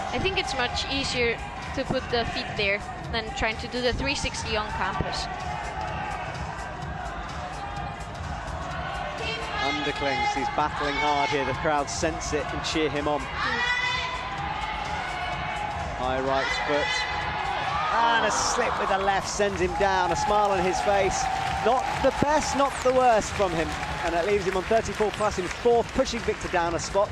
I think it's much easier to put the feet there than trying to do the 360 on campus. Underclings, he's battling hard here. The crowd sense it and cheer him on. High right foot. And a slip with the left sends him down. A smile on his face. Not the best, not the worst from him. And that leaves him on 34 plus in 4th, pushing Victor down a spot.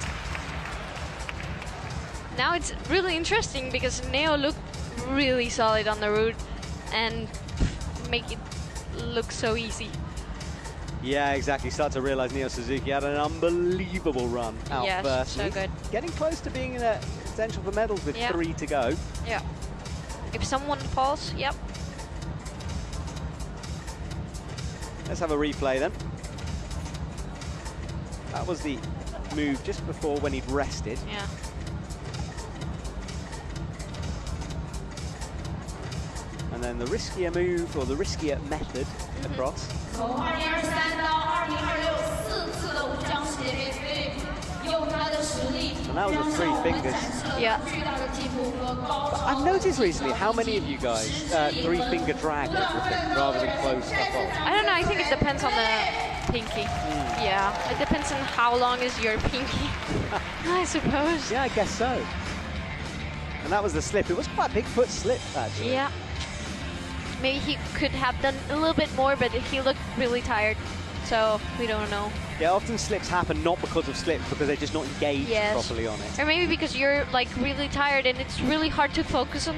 Now it's really interesting because Neo looked really solid on the route and make it look so easy. Yeah, exactly. Start to realize Neo Suzuki had an unbelievable run out first. So good. Getting close to being in a potential for medals with 3 to go. Yeah. If someone falls, Let's have a replay then. That that was the move just before when he'd rested. Yeah. And then the riskier move, or the riskier method, across. And that was with 3 fingers. Yeah. But I've noticed recently how many of you guys 3-finger drag everything rather than close stuff off. I don't know, I think it depends on the pinky. Yeah, it depends on how long is your pinky, I suppose. Yeah, I guess so. And that was the slip. It was quite a big foot slip, actually. Yeah. Maybe he could have done a little bit more, but he looked really tired, so we don't know. Yeah, often slips happen not because of slips, because they're just not engaged properly on it. Or maybe because you're like really tired and it's really hard to focus on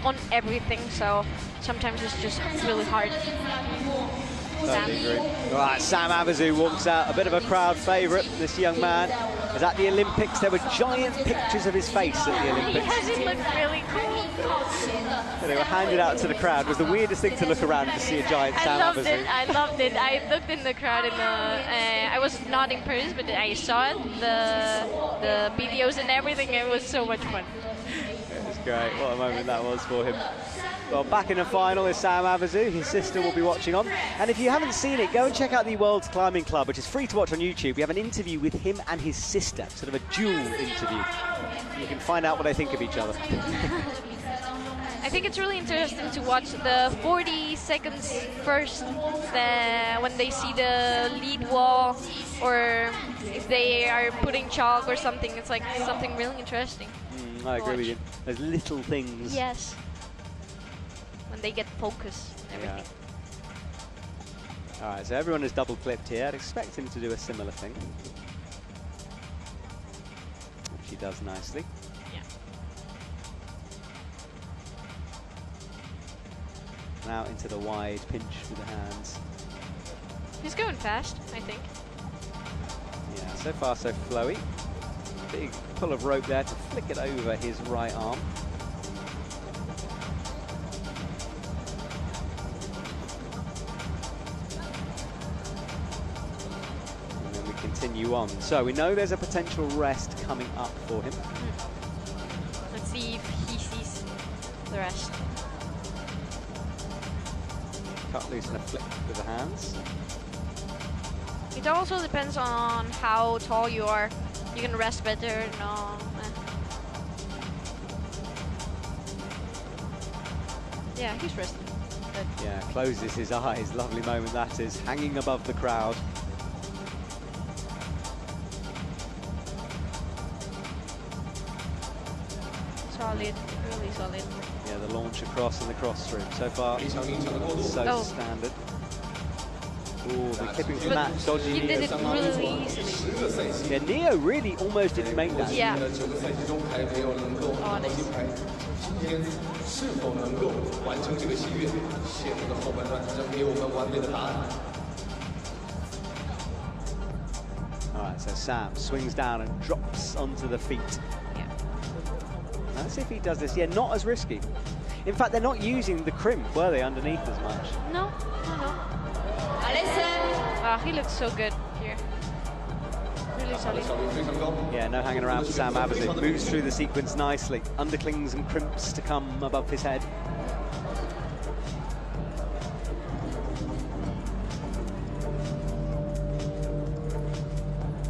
on everything, so sometimes it's just really hard. Totally agree. All right, Sam Avezou walks out, a bit of a crowd favourite. This young man is at the Olympics. There were giant pictures of his face at the Olympics. Yes, it looked really cool. They were handed out to the crowd. It was the weirdest thing to look around to see a giant Sam Avezou. I loved it. I looked in the crowd and I was not in person, but I saw it, the videos and everything. It was so much fun. It was great. What a moment that was for him. Well, back in the final is Sam Avezou. His sister will be watching on. And if you haven't seen it, go and check out the World's Climbing Club, which is free to watch on YouTube. We have an interview with him and his sister, sort of a dual interview. You can find out what they think of each other. I think it's really interesting to watch the 40 seconds first, when they see the lead wall, or if they are putting chalk or something. It's like something really interesting. I agree with you. Those little things. Yes. When they get focus and everything. Yeah. All right, so everyone is double clipped here. I'd expect him to do a similar thing, which he does nicely. Yeah. Now into the wide pinch with the hands. He's going fast, I think. Yeah, so far so flowy. Big pull of rope there to flick it over his right arm. Continue on. So we know there's a potential rest coming up for him. Let's see if he sees the rest. Cut loose and a flick with the hands. It also depends on how tall you are. You can rest better. No. Yeah, he's resting. Good. Yeah, closes his eyes. Lovely moment that is, hanging above the crowd. Solid, really solid. Yeah, the launch across and the cross through. So far, so standard. Ooh, the clipping from that dodgy. He did it really easily. Yeah, Neo really almost didn't make that. Yeah. Oh, nice. All right, so Sam swings down and drops onto the feet. Let's see if he does this. Yeah, not as risky. In fact, they're not using the crimp, were they, underneath as much? No. Wow, he looks so good here. Really solid. Yeah, no hanging around for Sam Avezou. Moves through the sequence nicely. Underclings and crimps to come above his head.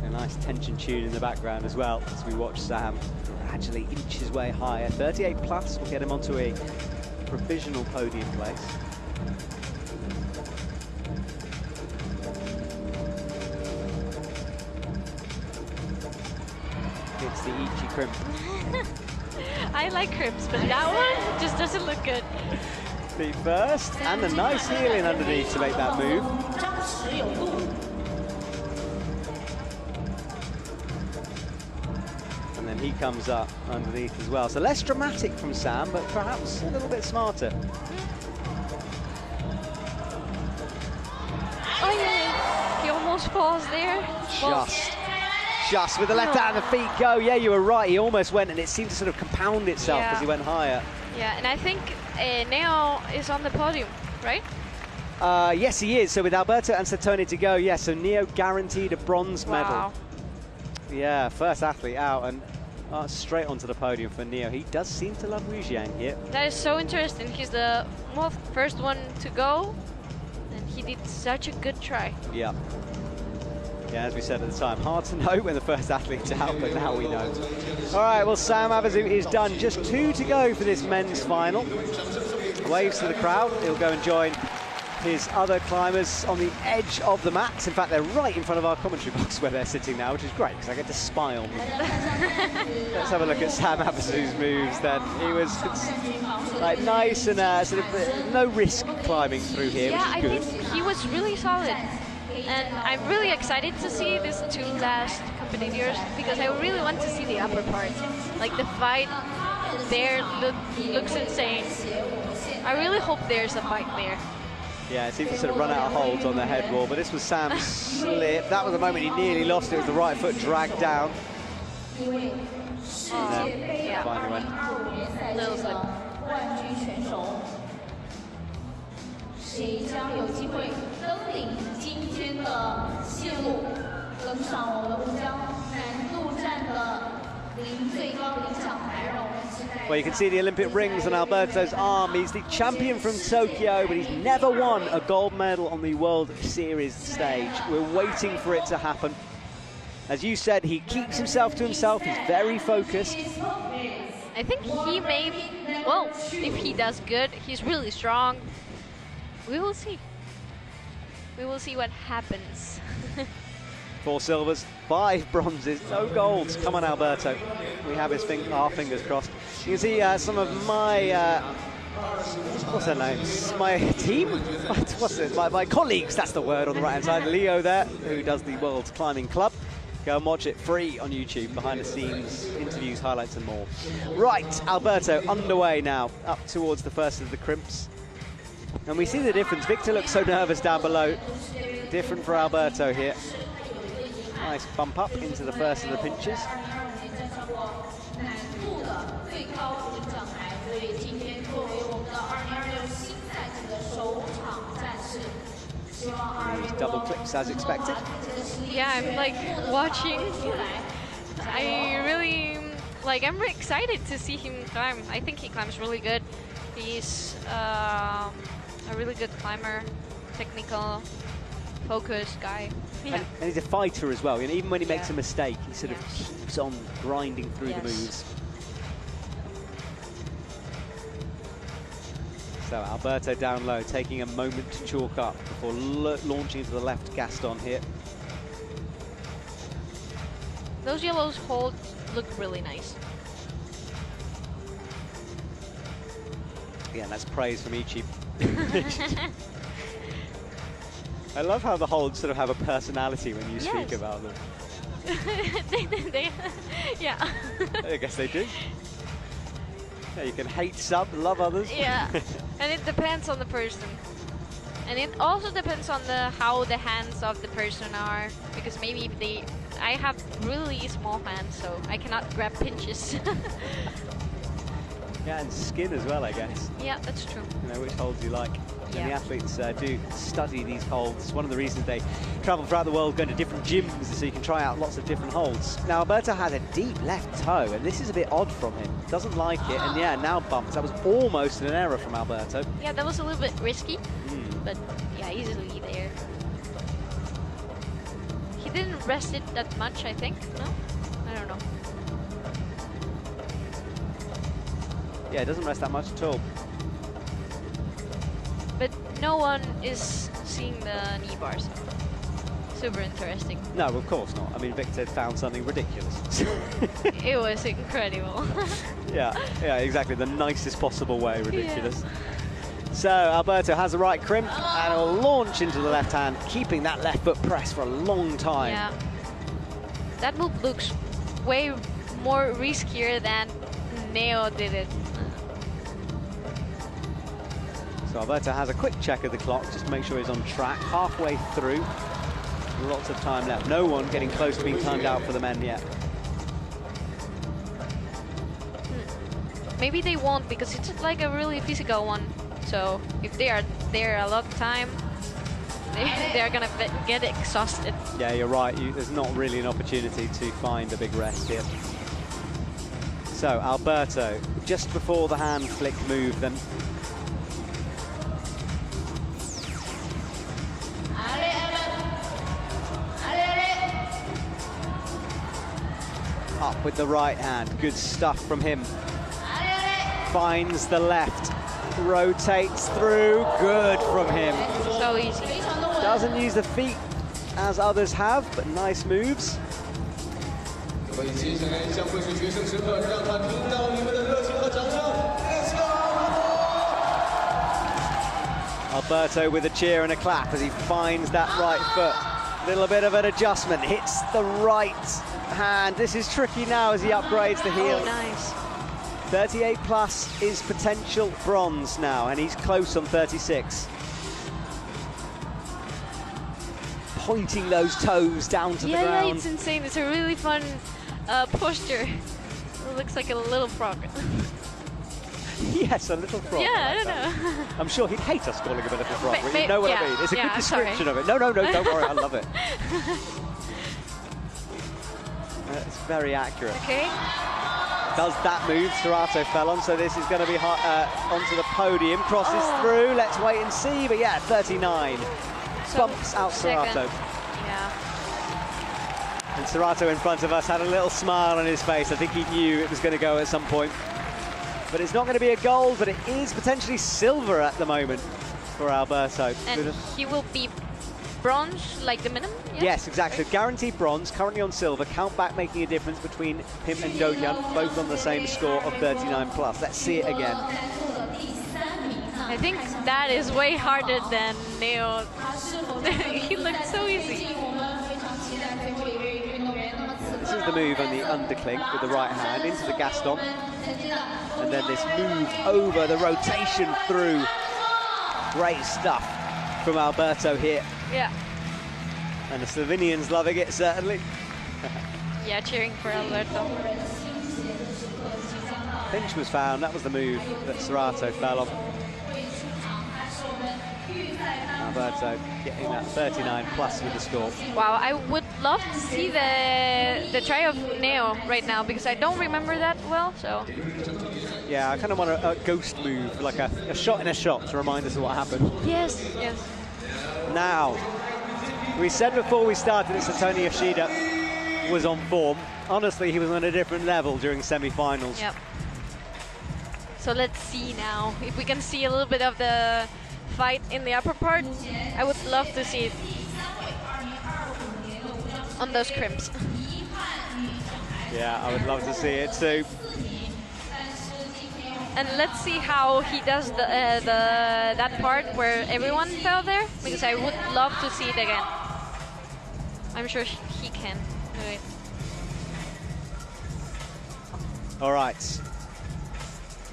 A nice tension tune in the background as well as we watch Sam gradually inch his way higher. 38 plus will get him onto a provisional podium place. It's the Ichi crimp. I like crimps, but that one just doesn't look good. Feet first, and a nice heeling underneath to make that move. And then he comes up underneath as well. So less dramatic from Sam, but perhaps a little bit smarter. Oh yeah, he almost falls there. Just with the left hand and the feet go. Yeah, you were right. He almost went, and it seemed to sort of compound itself as he went higher. Yeah, and I think Neo is on the podium, right? Yes, he is. So with Alberto and Satone to go, yeah, so Neo guaranteed a bronze medal. Yeah, first athlete out and straight onto the podium for Neo. He does seem to love Wujiang here. That is so interesting. He's the first one to go, and he did such a good try. Yeah. Yeah, as we said at the time, hard to know when the first athlete's out, but now we know. All right, well, Sam Avezou is done. Just 2 to go for this men's final. Waves to the crowd. He'll go and join his other climbers on the edge of the mats. In fact, they're right in front of our commentary box where they're sitting now, which is great because I get to spy on them. Let's have a look at Sam Avezou's moves then. He was like nice and sort of no risk climbing through here, Yeah, which is good. I think he was really solid. And I'm really excited to see these 2 last competitors because I really want to see the upper part. Like the fight there looks insane. I really hope there's a fight there. Yeah, it seemed to sort of run out of holds on the head wall, but this was Sam's slip. That was the moment he nearly lost it with the right foot dragged down. Yeah. Finally went. Little slip. 谁将有机会登顶今天的线路，登上我们的乌江南路站的最高领奖台，让我们期待。 Well, you can see the Olympic rings on Alberto's arm. He's the champion from Tokyo, but he's never won a gold medal on the World Series stage. We're waiting for it to happen. As you said, he keeps himself to himself. He's very focused. I think he may, well, if he does good, he's really strong. We will see. We will see what happens. 4 silvers, 5 bronzes, no golds. Come on, Alberto. We have our fingers crossed. You can see some of my, what's their names? My team? What's it? My colleagues, that's the word on the right-hand side. Leo there, who does the World Climbing Club. Go and watch it free on YouTube, behind the scenes, interviews, highlights and more. Right, Alberto underway now, up towards the first of the crimps. And we see the difference. Victor looks so nervous down below. Different for Alberto here. Nice bump up into the first of the pinches. These double clicks as expected. Yeah, I'm like watching. I'm really excited to see him climb. I think he climbs really good. He's a really good climber, technical, focused guy. Yeah. And he's a fighter as well. You know, even when he makes a mistake, he sort of keeps on grinding through the moves. So Alberto down low, taking a moment to chalk up before launching to the left Gaston here. Those yellows holds look really nice. Yeah, that's praise from Ichi. I love how the holds sort of have a personality when you speak about them. Yeah. I guess they do. Yeah, you can hate some, love others. Yeah, and it depends on the person. And it also depends on how the hands of the person are, because maybe if I have really small hands, so I cannot grab pinches. Yeah, and skin as well, I guess. Yeah, that's true. You know, which holds you like. Yeah. And the athletes do study these holds. It's one of the reasons they travel throughout the world, going to different gyms, so you can try out lots of different holds. Now, Alberto has a deep left toe, and this is a bit odd from him. Doesn't like it, and yeah, now bumps. That was almost an error from Alberto. Yeah, that was a little bit risky, but yeah, easily there. He didn't rest it that much, I think. No? I don't know. Yeah, it doesn't rest that much at all. But no one is seeing the knee bars. Super interesting. No, of course not. I mean, Victor found something ridiculous. It was incredible. Yeah, exactly. The nicest possible way, ridiculous. Yeah. So Alberto has the right crimp and will launch into the left hand, keeping that left foot pressed for a long time. Yeah. That move looks way more riskier than Neo did it. So Alberto has a quick check of the clock just to make sure he's on track. Halfway through, lots of time left. No one getting close to being timed out for the men yet. Maybe they won't, because it's like a really physical one. So if they are there a lot of time, they're gonna get exhausted. Yeah, you're right. There's not really an opportunity to find a big rest here. So Alberto, just before the hand flick move, then up with the right hand. Good stuff from him. Finds the left, rotates through. Good from him. So easy. Doesn't use the feet as others have, but nice moves. Alberto with a cheer and a clap as he finds that right foot. Little bit of an adjustment, hits the right hand. This is tricky now as he upgrades the heel. Oh, nice. 38 plus is potential bronze now, and he's close on 36. Pointing those toes down to the ground. Yeah, it's insane. It's a really fun posture. It looks like a little frog. Yes, a little frog. Yeah, I like don't that. know. I'm sure he'd hate us calling him a little frog. You know what I mean? It's a good description sorry. of it. No, don't worry, I love it. It's very accurate. Okay. Does that move, Sorato fell on, so this is going to be onto the podium. Crosses through, let's wait and see, but yeah, 39. So Bumps out Sorato. Yeah. And Sorato in front of us had a little smile on his face. I think he knew it was going to go at some point. But it's not going to be a gold, but it is potentially silver at the moment for Alberto. And he will be bronze, like the minimum? Yes, exactly. So guaranteed bronze, currently on silver. Count back making a difference between him and Dohyun, both on the same score of 39 plus. Let's see it again. I think that is way harder than Neo. He looked so easy. This is the move on the underclink with the right hand into the Gaston. And then this move over, the rotation through. Great stuff from Alberto here. Yeah. And the Slovenians loving it, certainly. Yeah, cheering for Alberto. Pinch was found, that was the move that Sorato fell on. Alberto getting that 39 plus with the score. Wow, I would love to see the try of Neo right now because I don't remember that well, so. Yeah, I kind of want a ghost move, like a shot in a shot to remind us of what happened. Yes, yes. Now, we said before we started that Satone Yoshida was on form. Honestly, he was on a different level during semi-finals. Yep. So let's see now if we can see a little bit of the fight in the upper part. I would love to see it on those crimps. Yeah, I would love to see it too. And let's see how he does that part where everyone fell there, because I would love to see it again. I'm sure he can do it. All right.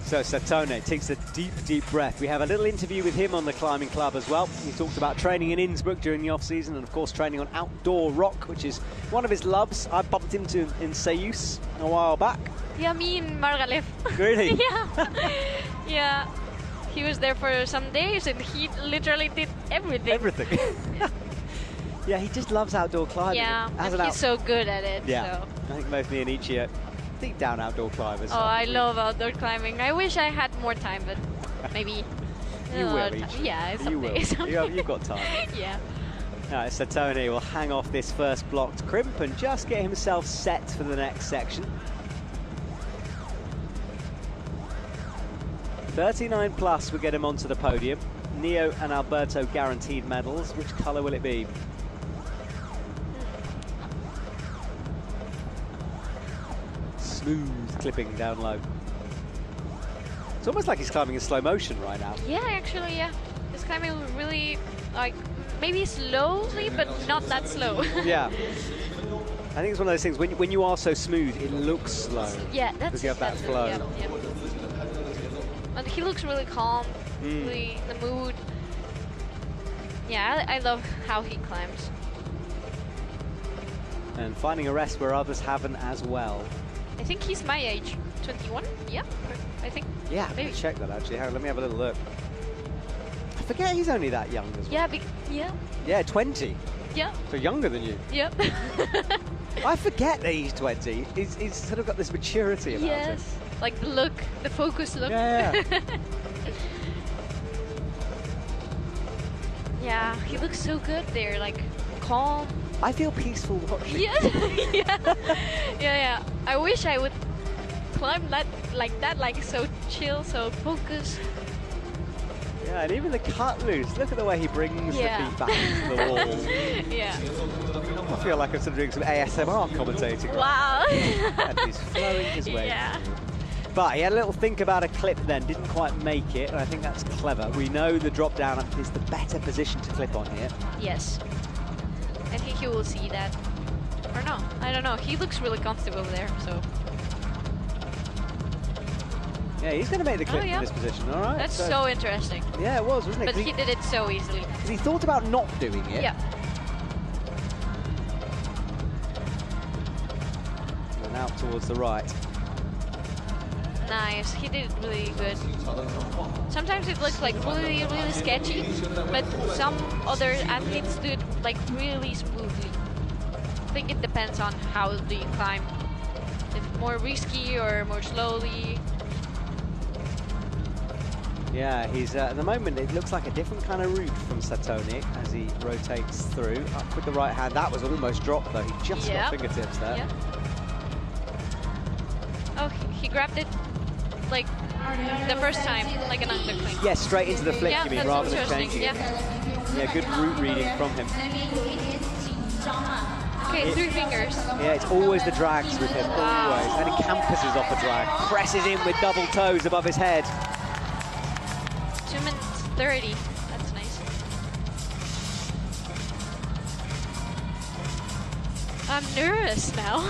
So Satone takes a deep, deep breath. We have a little interview with him on the Climbing Club as well. He talked about training in Innsbruck during the off-season and, of course, training on outdoor rock, which is one of his loves. I bumped into in Seiyus a while back. Yeah, me in Margalef. Really? Yeah. Yeah. He was there for some days and he literally did everything. Everything. Yeah, he just loves outdoor climbing. Yeah, and he's so good at it. Yeah, so. I think both me and Ichi are deep down outdoor climbers. Oh, I love outdoor climbing. I wish I had more time, but maybe. You will, Ichi. Yeah, you will. You've got time. Yeah. All right, Satone will hang off this first blocked crimp and just get himself set for the next section. 39 plus will get him onto the podium. Neo and Alberto guaranteed medals. Which colour will it be? Smooth clipping down low. It's almost like he's climbing in slow motion right now. Yeah, actually, yeah. He's climbing really, like, maybe slowly, but not that slow. Yeah. I think it's one of those things, when you are so smooth, it looks slow. Yeah, that's because you have that flow. Yeah, yeah. But he looks really calm, really in the mood. Yeah, I love how he climbs. And finding a rest where others haven't as well. I think he's my age, 21. Yeah, I think. Yeah, maybe. Check that actually. Let me have a little look. I forget he's only that young as well. Yeah, yeah. Yeah, 20. Yep. So younger than you. Yep. I forget that he's 20. He's sort of got this maturity about him. Yes. Like the look, the focus look. Yeah. Yeah, he looks so good there, like calm. I feel peaceful watching. Yes. Yeah. Yeah. I wish I would climb that like that, like so chill, so focused. Yeah, and even the cut loose. Look at the way he brings Yeah. the feet back into the wall. Yeah. I feel like I'm sort of doing some ASMR commentating. Wow. And he's flowing his way. Yeah. But he had a little think about a clip then, didn't quite make it, and I think that's clever. We know the drop down is the better position to clip on here. Yes. I think he will see that. Or no, I don't know. He looks really comfortable there, so. Yeah, he's going to make the clip Oh, yeah. from this position, all right? That's so interesting. Yeah, it was, wasn't it? But he did it so easily. Because he thought about not doing it. Yeah. And out towards the right. Nice. He did it really good. Sometimes it looks like really, really sketchy, but some other athletes do it like really smoothly. I think it depends on how do you climb. If more risky or more slowly. Yeah, he's at the moment it looks like a different kind of route from Satone as he rotates through. Up with the right hand. That was almost dropped though. He just got fingertips there. Yeah. Oh, he grabbed it like the first time, like an undercling. Yeah, straight into the flick, Yeah, you mean, that's rather than interesting. changing it. Yeah. Yeah, good route reading from him. Okay, 3 fingers. Yeah, it's always the drags with him, always. And he campuses off a drag, presses in with double toes above his head. 2 minutes 30. That's nice. I'm nervous now.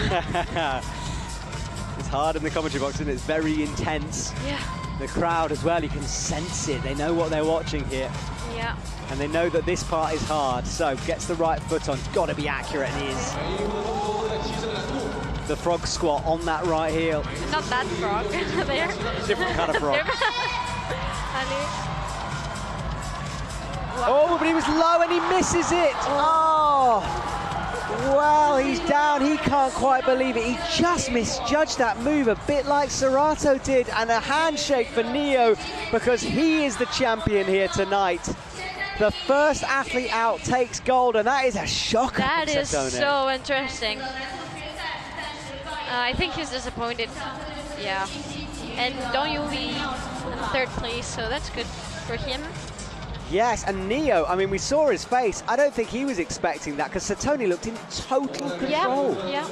It's hard in the commentary box, and it's very intense. Yeah. The crowd as well, you can sense it. They know what they're watching here. Yeah. And they know that this part is hard, so gets the right foot on. Got to be accurate, and he is. The frog squat on that right heel. Not that frog there. Different kind of frog. Wow. Oh, but he was low and he misses it. Oh. Well, he's down. He can't quite believe it. He just misjudged that move, a bit like Sorato did. And a handshake for Neo, because he is the champion here tonight. The first athlete out takes gold, and that is a shocker. That for is Satone. so interesting. I think he's disappointed. Yeah. And Dohyun Lee in 3rd place, so that's good for him. Yes, and Neo, I mean, we saw his face. I don't think he was expecting that, because Satone looked in total control. Yeah.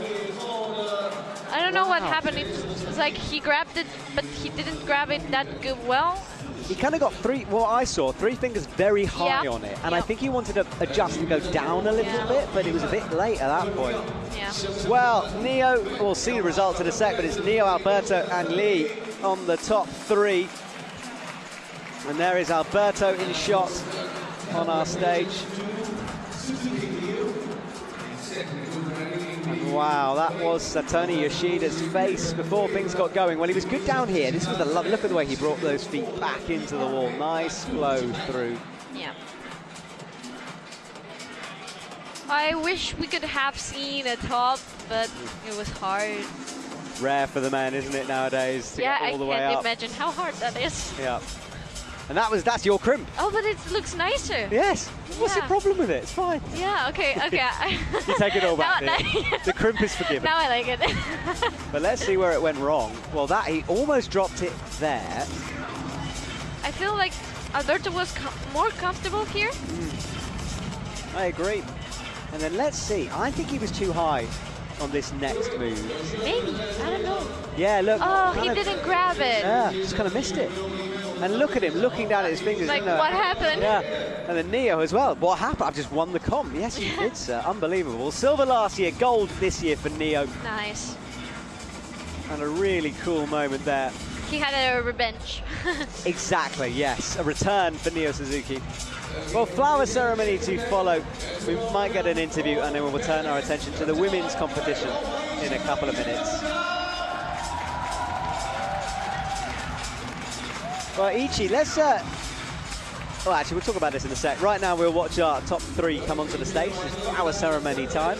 I don't know what happened. It's like he grabbed it, but he didn't grab it that good well. He kind of got I saw 3 fingers very high on it, and I think he wanted to adjust and go down a little bit, but it was a bit late at that point. Yeah. Well, Neo, we'll see the results in a sec, but it's Neo, Alberto, and Lee on the top 3. And there is Alberto in shot on our stage. And wow, that was Satone Yoshida's face before things got going. Well, he was good down here. This was the look at the way he brought those feet back into the wall. Nice flow through. Yeah. I wish we could have seen a top, but it was hard. Rare for the man, isn't it, nowadays, to get all the way I up. can't imagine how hard that is. Yeah. And that's your crimp. Oh, but it looks nicer. Yes. What's your problem with it? It's fine. Yeah, okay. You take it all back. Now, the crimp is forgiven. Now I like it. But let's see where it went wrong. Well, he almost dropped it there. I feel like Alberto was more comfortable here. I agree. And then let's see. I think he was too high on this next move. Maybe. I don't know. Yeah, look. Oh, he didn't grab it. Yeah, just kind of missed it. And look at him looking down at his fingers. Like, what happened? Yeah. And then Neo as well. What happened? I've just won the comp. Yes, you did, sir. Unbelievable. Silver last year, gold this year for Neo. Nice. And a really cool moment there. He had a revenge. Exactly, yes. A return for Neo Suzuki. Well, flower ceremony to follow. We might get an interview, and then we'll turn our attention to the women's competition in a couple of minutes. Well, Ichi, let's Oh, actually, we'll talk about this in a sec. Right now, we'll watch our top 3 come onto the stage. It's flower ceremony time.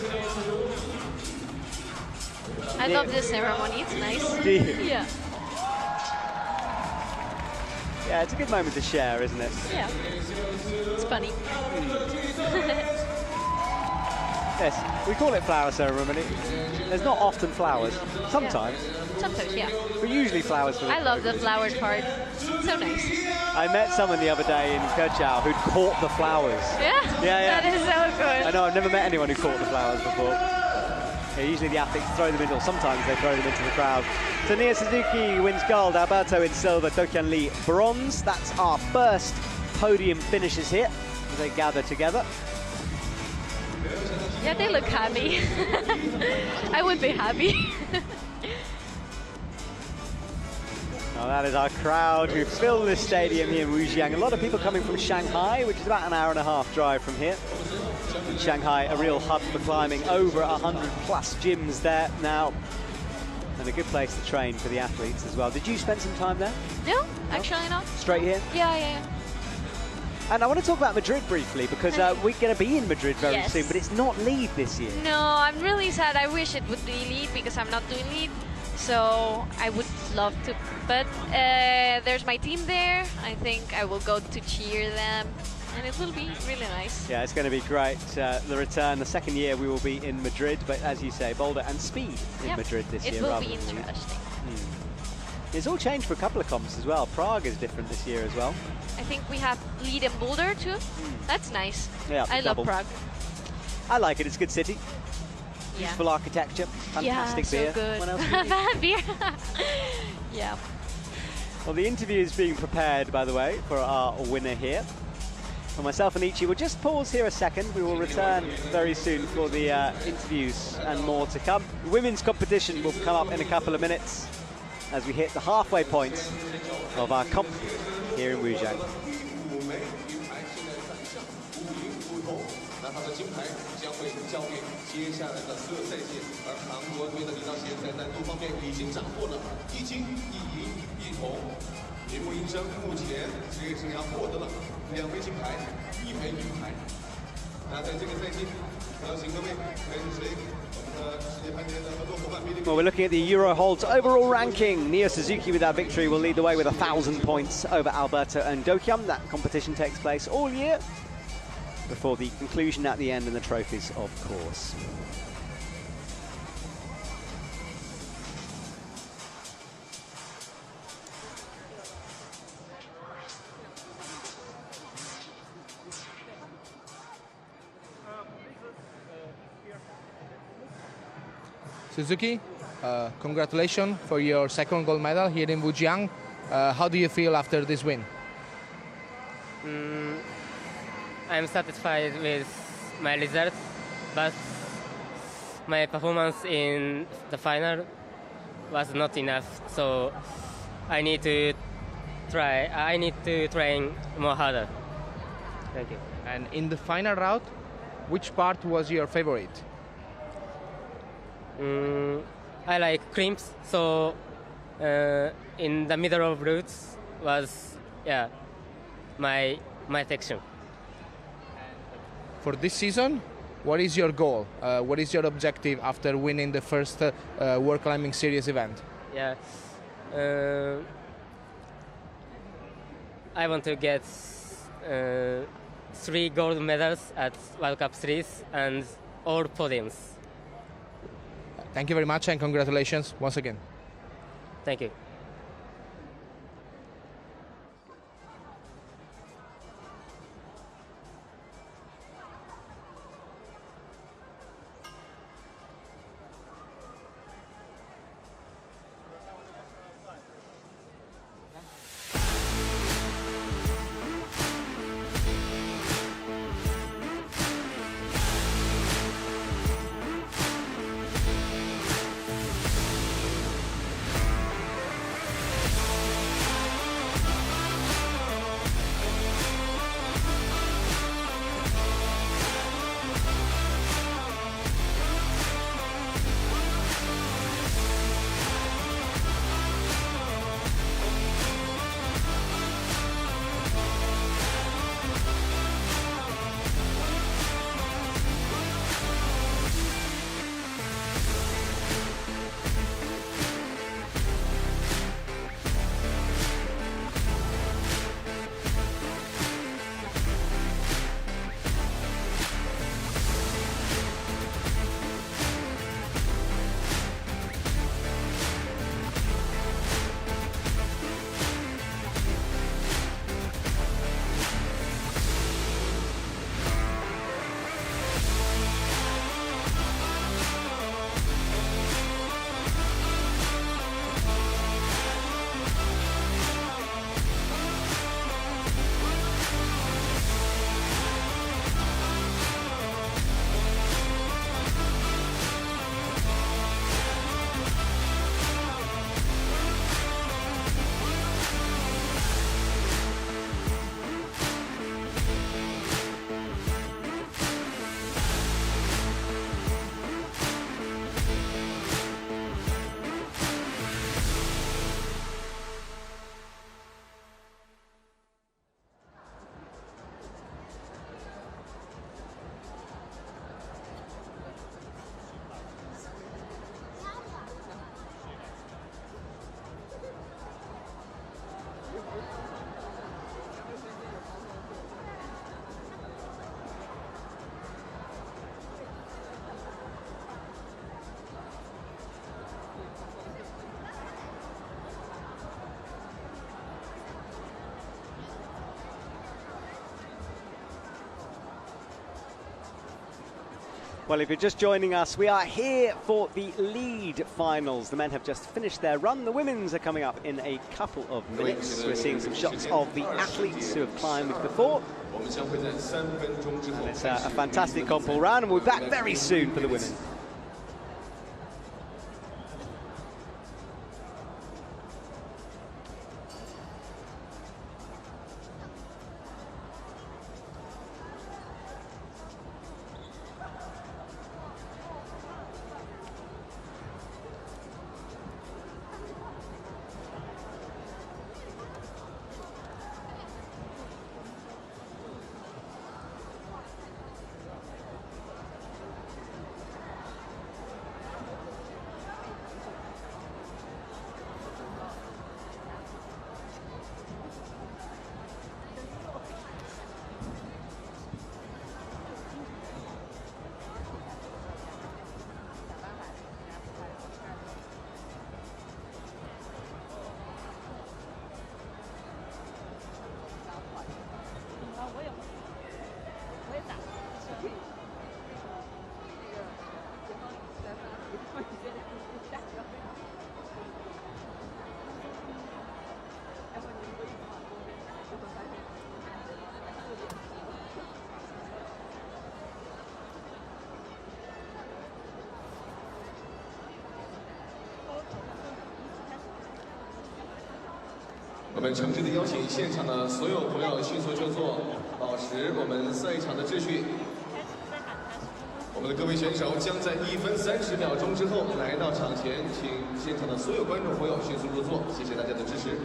I love this ceremony. It's nice. Do you? Yeah. Yeah, it's a good moment to share, isn't it? Yeah. It's funny. Yes, we call it flower ceremony. There's not often flowers. Sometimes. Yeah. Sometimes, yeah. But usually flowers for I love the flowered part. So nice. I met someone the other day in Kershaw who'd caught the flowers. Yeah? Yeah. That is so good. I know, I've never met anyone who caught the flowers before. Yeah, usually the athletes throw them in, or sometimes they throw them into the crowd. So Suzuki wins gold, Alberto in silver, Dohyun Lee bronze. That's our first podium finishes here as they gather together. Yeah, they look happy. I would be happy. Well, that is our crowd who fill this stadium here in Wujiang. A lot of people coming from Shanghai, which is about an hour-and-a-half drive from here. In Shanghai, a real hub for climbing, over 100 plus gyms there now. And a good place to train for the athletes as well. Did you spend some time there? No, actually not. Straight here? Yeah. And I want to talk about Madrid briefly, because we're going to be in Madrid very soon, but it's not lead this year. No, I'm really sad. I wish it would be lead because I'm not doing lead. So I would love to. But there's my team there. I think I will go to cheer them. And it will be really nice. Yeah, it's going to be great. The return, the second year we will be in Madrid, but as you say, boulder and speed in Madrid this year. It will be interesting. It's all changed for a couple of comps as well. Prague is different this year as well. I think we have lead and boulder too. That's nice. Yeah, I love Prague. I like it. It's a good city. Yeah. Beautiful architecture. Fantastic beer. So good. What else do you need? Beer. Yeah. Well, the interview is being prepared, by the way, for our winner here. For myself and Ichi, we'll just pause here a second. We will return very soon for the interviews and more to come. The women's competition will come up in a couple of minutes as we hit the halfway point of our comp here in Wujiang. 那他的金牌将会交给接下来的4个赛季，而韩国队的李道贤在难度方面已经斩获了1金1银1铜。铃木英生目前职业生涯获得了2枚金牌，1枚银牌。那在这个赛季，邀请各位跟随我们的世界攀岩的合作伙伴。Well, we're looking at the Euroholds overall ranking. Suzuki with that victory will lead the way with 1,000 points over Alberto and Dohyun. That competition takes place all year before the conclusion at the end and the trophies, of course. Suzuki, congratulations for your second gold medal here in Wujiang. How do you feel after this win? I'm satisfied with my result, but my performance in the final was not enough, so I need to train more harder. Thank you. And in the final route, which part was your favorite? I like crimps, so in the middle of routes was my section. For this season, what is your goal? What is your objective after winning the first World Climbing Series event? Yeah, I want to get 3 gold medals at World Cup Series and all podiums. Thank you very much and congratulations once again. Thank you. Well, if you're just joining us, we are here for the lead finals. The men have just finished their run. The women's are coming up in a couple of minutes. We're seeing some shots of the athletes who have climbed before. And it's a fantastic comp all round, and we'll be back very soon for the women.我们诚挚的邀请现场的所有朋友迅速就座，保持我们赛场的秩序。我们的各位选手将在1分30秒钟之后来到场前，请现场的所有观众朋友迅速入座，谢谢大家的支持。